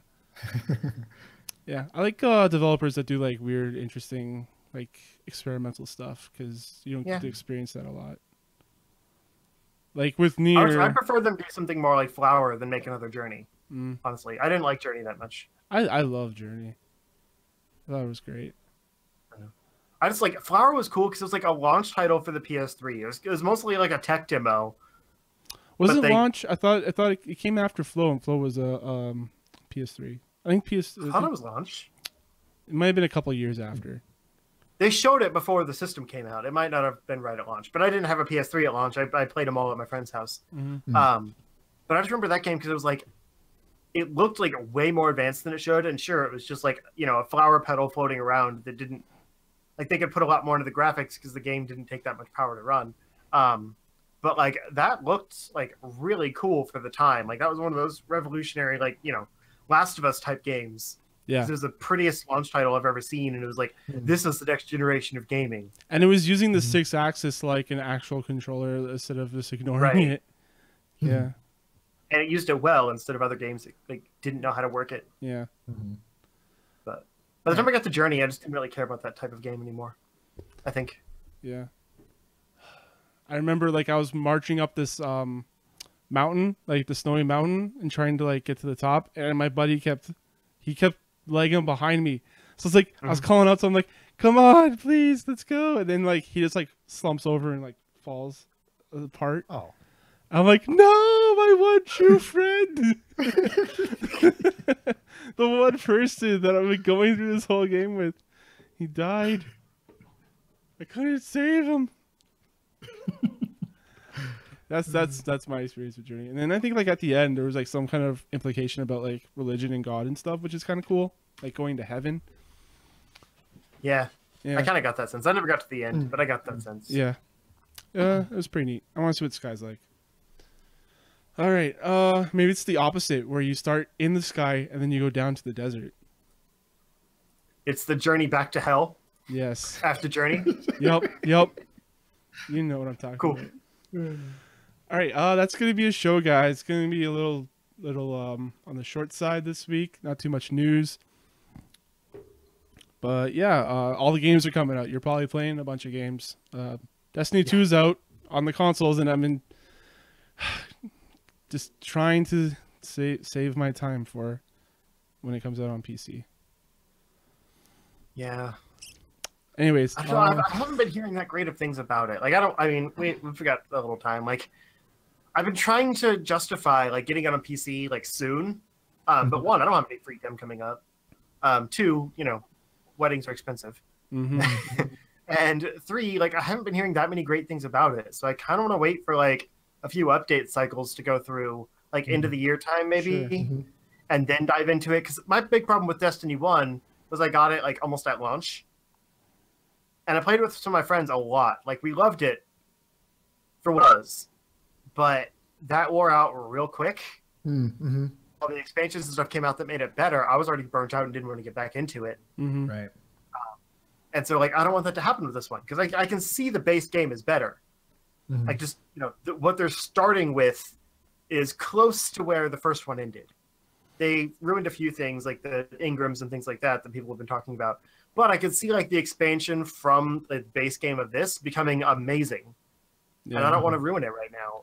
Yeah, I like developers that do like weird, interesting, like experimental stuff because you don't get to experience that a lot. Like with Nier, I prefer them do something more like Flower than make another Journey. Honestly, I didn't like Journey that much. I love Journey. I thought it was great. I just like Flower was cool because it was like a launch title for the PS3. It was mostly like a tech demo. Was it launch? I thought it came after Flow, and Flow was a PS3. I think I thought it was launch. It might have been a couple years after. They showed it before the system came out. It might not have been right at launch, but I didn't have a PS3 at launch. I played them all at my friend's house. But I just remember that game because it was like, it looked like way more advanced than it should. And sure, it was just like, a flower petal floating around that didn't, like they could put a lot more into the graphics because the game didn't take that much power to run. But like that looked like really cool for the time. Like that was one of those revolutionary, like, Last of Us type games. Yeah, it was the prettiest launch title I've ever seen, and it was like this is the next generation of gaming. And it was using the 6-axis like an actual controller instead of just ignoring it. Yeah, and it used it well instead of other games that like didn't know how to work it. Yeah, but by the time I got to Journey, I just didn't really care about that type of game anymore. I think. Yeah, I remember like I was marching up this mountain, like the snowy mountain, and trying to like get to the top, and my buddy kept lagging behind me. So it's like I was calling out to him like, "Come on, please, let's go!" And then like he just like slumps over and like falls apart. Oh, I'm like, "No, my one true friend, the one person that I've been going through this whole game with, he died. I couldn't save him." That's my experience with Journey. And then I think like at the end there was like some kind of implication about like religion and God and stuff, which is kind of cool, like going to heaven. Yeah. I kind of got that sense. I never got to the end, but I got that sense. Yeah, it was pretty neat. I want to see what the sky's like. All right, maybe it's the opposite, where you start in the sky and then you go down to the desert. It's the journey back to hell. Yes. After Journey. Yep. You know what I'm talking about. All right, that's gonna be a show, guys. It's gonna be a little little on the short side this week. Not too much news. But yeah, all the games are coming out. You're probably playing a bunch of games. Destiny 2 is out on the consoles, and I'm in just trying to save my time for when it comes out on PC. Yeah. Anyways, I haven't been hearing that great of things about it. Like, we forgot a little time. Like, I've been trying to justify, like, getting it on PC, like, soon. But one, I don't have any free time coming up. Two, you know, weddings are expensive. Mm-hmm. And three, like, I haven't been hearing that many great things about it. So I kind of want to wait for, like, a few update cycles to go through, like, into the year time, maybe, Sure. and then dive into it. Because my big problem with Destiny 1 was I got it, like, almost at launch. And I played with some of my friends a lot. Like, we loved it for what it was. But that wore out real quick. Mm-hmm. All the expansions and stuff came out that made it better. I was already burnt out and didn't want to get back into it. Mm-hmm. Right. And so, like, I don't want that to happen with this one. Because I can see the base game is better. Mm-hmm. Like, just, you know, what they're starting with is close to where the first one ended. They ruined a few things, like the Ingrams and things like that people have been talking about. But I could see, like, the expansion from the base game of this becoming amazing. Yeah. And I don't want to ruin it right now.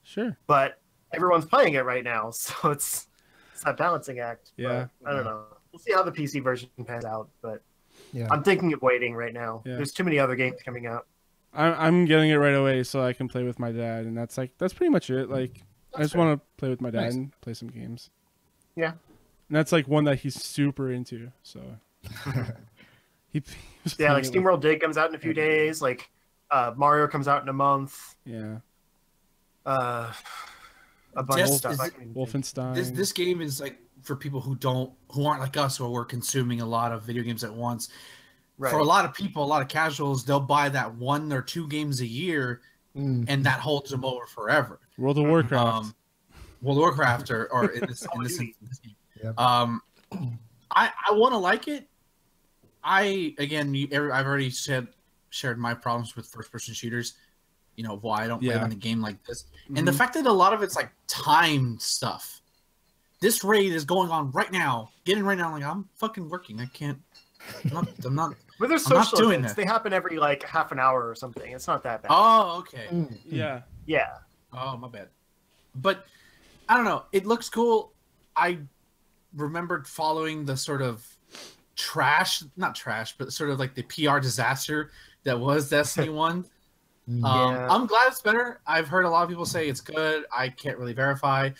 Sure. But everyone's playing it right now, so it's that balancing act. Yeah. But I don't know. We'll see how the PC version pans out, but Yeah. I'm thinking of waiting right now. Yeah. There's too many other games coming out. I'm getting it right away so I can play with my dad, and that's pretty much it. Like, I just want to play with my dad Nice. and play some games. Yeah. And that's like one that he's super into. So he was Yeah, playing like it SteamWorld Dig comes out in a few days. Like Mario comes out in a month. Yeah. A bunch of Yes, stuff. is I it- can even think. Wolfenstein. This game is like for people who aren't like us, who are consuming a lot of video games at once. Right. For a lot of people, a lot of casuals, they'll buy that 1 or 2 games a year, Mm. and that holds them over forever. World of Warcraft. World of Warcraft or in this game. Yep. I want to like it. I've already shared my problems with first-person shooters. You know why I don't play Yeah. them in a game like this, and the Mhm. fact that a lot of it's like timed stuff. This raid is going on right now. Get in right now. Like, I'm fucking working. I can't. I'm not. But there's I'm not social doing events. that. They happen every like half an hour or something. It's not that bad. Oh, okay. Mm. Yeah. Yeah. Oh, my bad. But I don't know. It looks cool. I remembered following the sort of not trash, but sort of like the PR disaster that was Destiny 1. Yeah. I'm glad it's better. I've heard a lot of people say it's good. I can't really verify.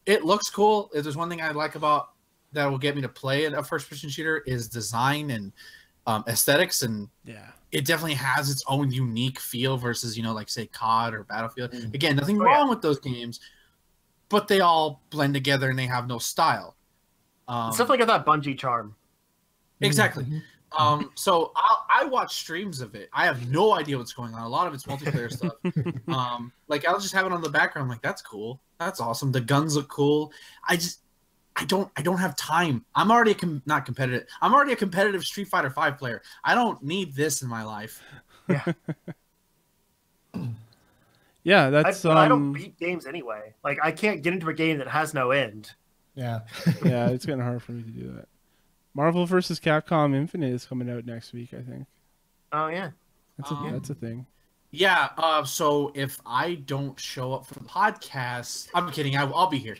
It looks cool. If there's one thing I like about that will get me to play a first-person shooter is design and aesthetics, and Yeah. it definitely has its own unique feel versus, you know, like say COD or Battlefield. Mm. Again, nothing Oh, wrong with those games, but they all blend together and they have no style. It's definitely got that Bungie charm. Exactly. Mhm. So I watch streams of it. I have no idea what's going on. A lot of it's multiplayer stuff. Like I'll just have it on the background. Like, that's cool. That's awesome. The guns look cool. I don't have time. I'm already not competitive. I'm already a competitive Street Fighter 5 player. I don't need this in my life. Yeah. Yeah, that's I don't beat games anyway. Like, I can't get into a game that has no end. Yeah. yeah, it's getting hard for me to do that. Marvel vs. Capcom Infinite is coming out next week, I think. Oh yeah. That's a thing. Yeah. So if I don't show up for the podcast, I'm kidding. I'll be here.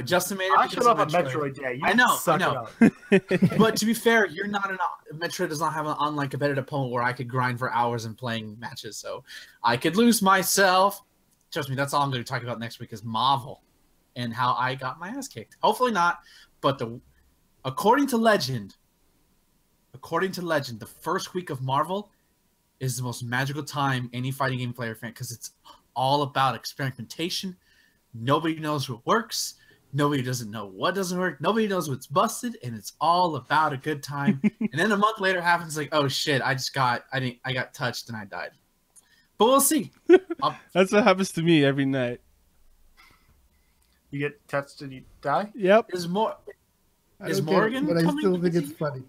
Justin made it. I because showed up of on Metroid Day. You I know, Suck I know. It up. But to be fair, Metroid does not have an online competitive opponent where I could grind for hours and playing matches. So I could lose myself. Trust me, that's all I'm going to talk about next week is Marvel and how I got my ass kicked. Hopefully not, but according to legend, the first week of Marvel is the most magical time any fighting game player fan, because it's all about experimentation. Nobody knows what works. Nobody doesn't know what doesn't work. Nobody knows what's busted, and it's all about a good time. And then a month later happens like, oh shit, I got touched and I died. But we'll see. That's what happens to me every night. You get touched and you die? Yep. Is more I Is don't get it, Morgan but I coming still think with it's you? funny.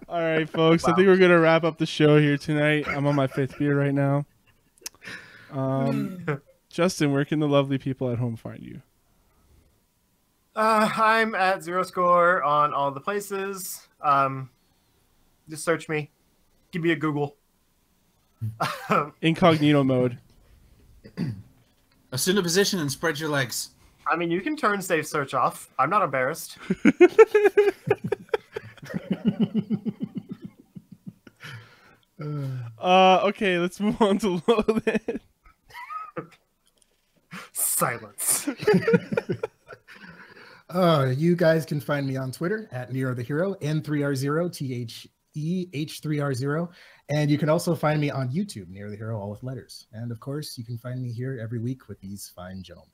All right, folks. I Wow. think we're gonna wrap up the show here tonight. I'm on my 5th beer right now. Justin, where can the lovely people at home find you? I'm at 0score on all the places. Just search me. Give me a Google. Incognito mode. Assume the position and spread your legs. I mean, you can turn safe search off. I'm not embarrassed. Okay, let's move on to Loaded. Silence. You guys can find me on Twitter at Nero the Hero, N3R0, THEH3R0. And you can also find me on YouTube, Nero the Hero, all with letters. And of course, you can find me here every week with these fine gentlemen.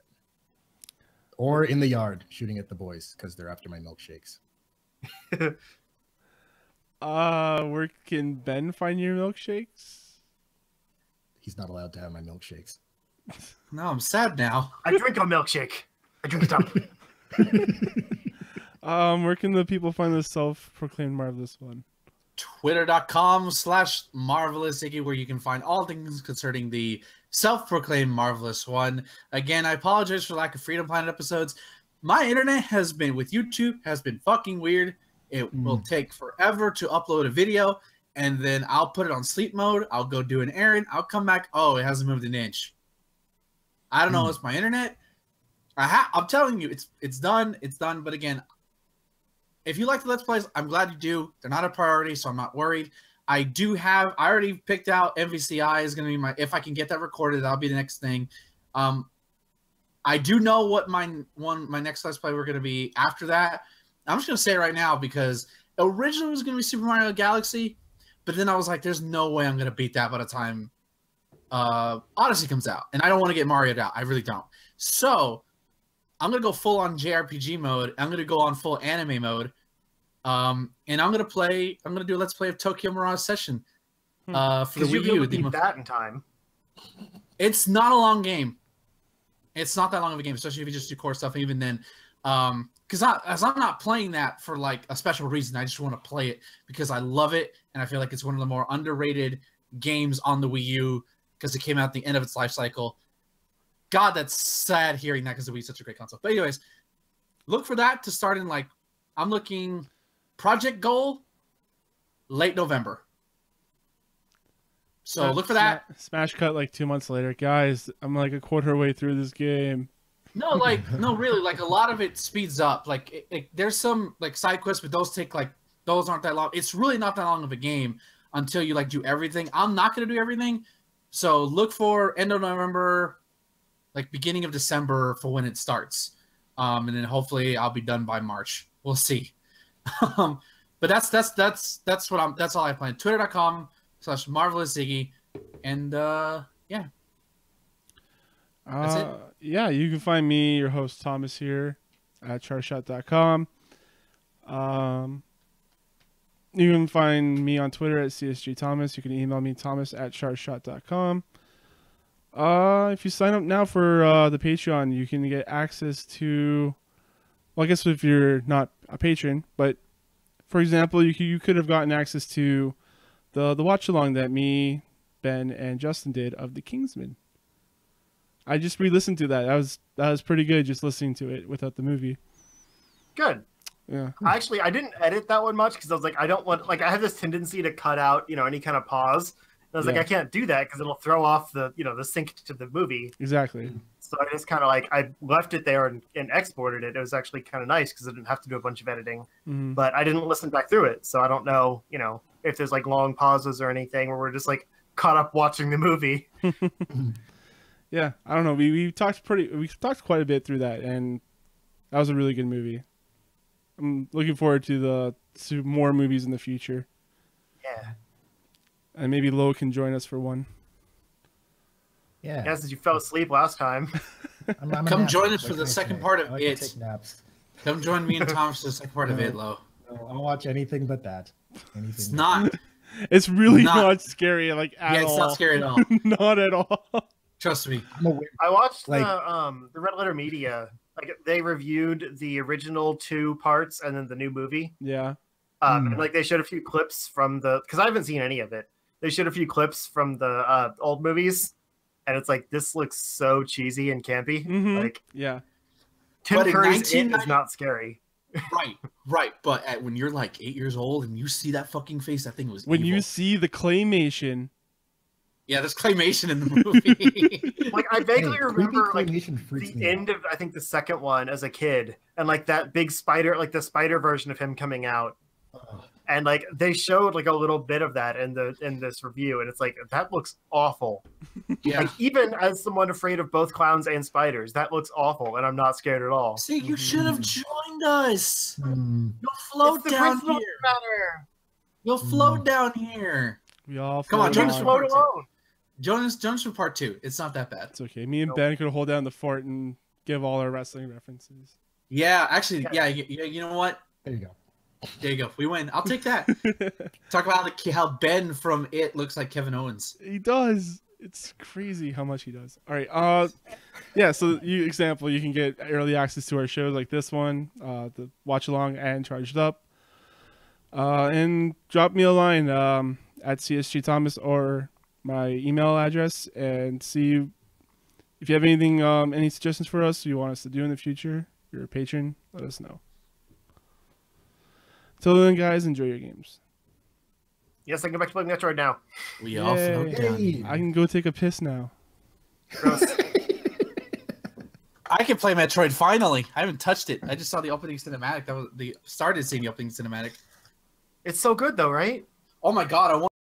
Or in the yard, shooting at the boys, because they're after my milkshakes. Where can Ben find your milkshakes? He's not allowed to have my milkshakes. No, I'm sad now. I drink a milkshake. I drink it up. Where can the people find the self-proclaimed marvelous one? Twitter.com/Marvelous Iggy, where you can find all things concerning the self-proclaimed Marvelous One. Again, I apologize for lack of Freedom Planet episodes. My internet has been, with YouTube, has been fucking weird. It will take forever to upload a video, and then I'll put it on sleep mode. I'll go do an errand. I'll come back. Oh, it hasn't moved an inch. I don't know. It's my internet. I'm telling you, it's done. It's done. But again, if you like the Let's Plays, I'm glad you do. They're not a priority, so I'm not worried. I already picked out MVCI is going to be if I can get that recorded, that'll be the next thing. I do know what my next Let's Play we're going to be after that. I'm just going to say it right now because originally it was going to be Super Mario Galaxy, but then I was like, there's no way I'm going to beat that by the time Odyssey comes out. And I don't want to get Mario'd out. I really don't. So I'm going to go full on JRPG mode. I'm going to go on full anime mode. And I'm going to do a Let's Play of Tokyo Mirage Session for the Wii U. Beat that in time. It's not a long game. It's not that long of a game, especially if you just do core stuff. Even then, because I'm not playing that for like a special reason. I just want to play it because I love it, and I feel like it's one of the more underrated games on the Wii U because it came out at the end of its life cycle. God, that's sad hearing that because the Wii is such a great console. But anyways, look for that to start in I'm looking project goal late November. So look for that. Smash cut 2 months later. Guys, I'm a quarter way through this game. No, no, really, a lot of it speeds up. There's some side quests, but those take those aren't that long. It's really not that long of a game until you do everything. I'm not gonna do everything, so look for end of November, beginning of December for when it starts, and then hopefully I'll be done by March. We'll see. But that's all I plan. Twitter.com/Marvelous Iggy, and yeah. That's it. Yeah, you can find me, your host Thomas, here at charshot.com. You can find me on Twitter at CSG Thomas. You can email me, thomas@charshot.com. If you sign up now for the Patreon, you can get access to, well, I guess if you're not a patron, but for example, you could have gotten access to the watch along that me, Ben, and Justin did of The Kingsman. I just re-listened to that. That was pretty good, just listening to it without the movie. Good. Yeah. Actually, I didn't edit that one much because I was I don't want I have this tendency to cut out any kind of pause. And I was I can't do that because it'll throw off the the sync to the movie. Exactly. So I just kind of I left it there and exported it. It was actually kind of nice because I didn't have to do a bunch of editing. Mm-hmm. But I didn't listen back through it, so I don't know if there's long pauses or anything where we're just caught up watching the movie. Yeah, I don't know. We talked quite a bit through that, and that was a really good movie. I'm looking forward to more movies in the future. Yeah. And maybe Lo can join us for one. Yeah. Yeah, since you fell asleep last time. Come join us for the second part of it. Take naps. Come join me and Thomas for the second part of it, Lo. No, I'll watch anything but that. It's not. It's really not scary, at all. Yeah, it's not scary at all. Not at all. Trust me. I watched the Red Letter Media. They reviewed the original 2 parts and then the new movie. Yeah. And they showed a few clips from because I haven't seen any of it. They showed a few clips from the old movies, and it's like this looks so cheesy and campy. Like Yeah. Tim But in Curry's It 1990 is not scary. Right. But when you're like 8 years old and you see that fucking face, that thing was When evil. you see the claymation. Yeah, there's claymation in the movie. Like I vaguely Hey, remember like claymation freaks the me end out. of I think the second one as a kid, and like that big spider, like the spider version of him coming out, Ugh. and like they showed like a little bit of that in this review, and it's like that looks awful. Yeah. Like even as someone afraid of both clowns and spiders, that looks awful, and I'm not scared at all. See, you should have joined us. Hmm. You'll float It's the down principle here. matter. You'll float down here. We all Come on, float join Just us on. for float part two. alone. Join us for part 2. It's not that bad. It's okay. Me and Nope. Ben could hold down the fort and give all our wrestling references. Yeah, actually, yeah. You know what? There you go. There you go. We win. I'll take that. Talk about how Ben from It looks like Kevin Owens. He does. It's crazy how much he does. All right. Yeah. So you can get early access to our shows like this one, the watch along and charged up. And drop me a line at CSG Thomas or my email address and see if you have anything, any suggestions for us you want us to do in the future. If you're a patron, let us know. Till then, guys, enjoy your games. Yes, I can go back to playing Metroid now. We all float Yay. down. Hey. I can go take a piss now. Gross. I can play Metroid finally. I haven't touched it. I just saw the opening cinematic. Started seeing the opening cinematic. It's so good though, right? Oh my god! I want.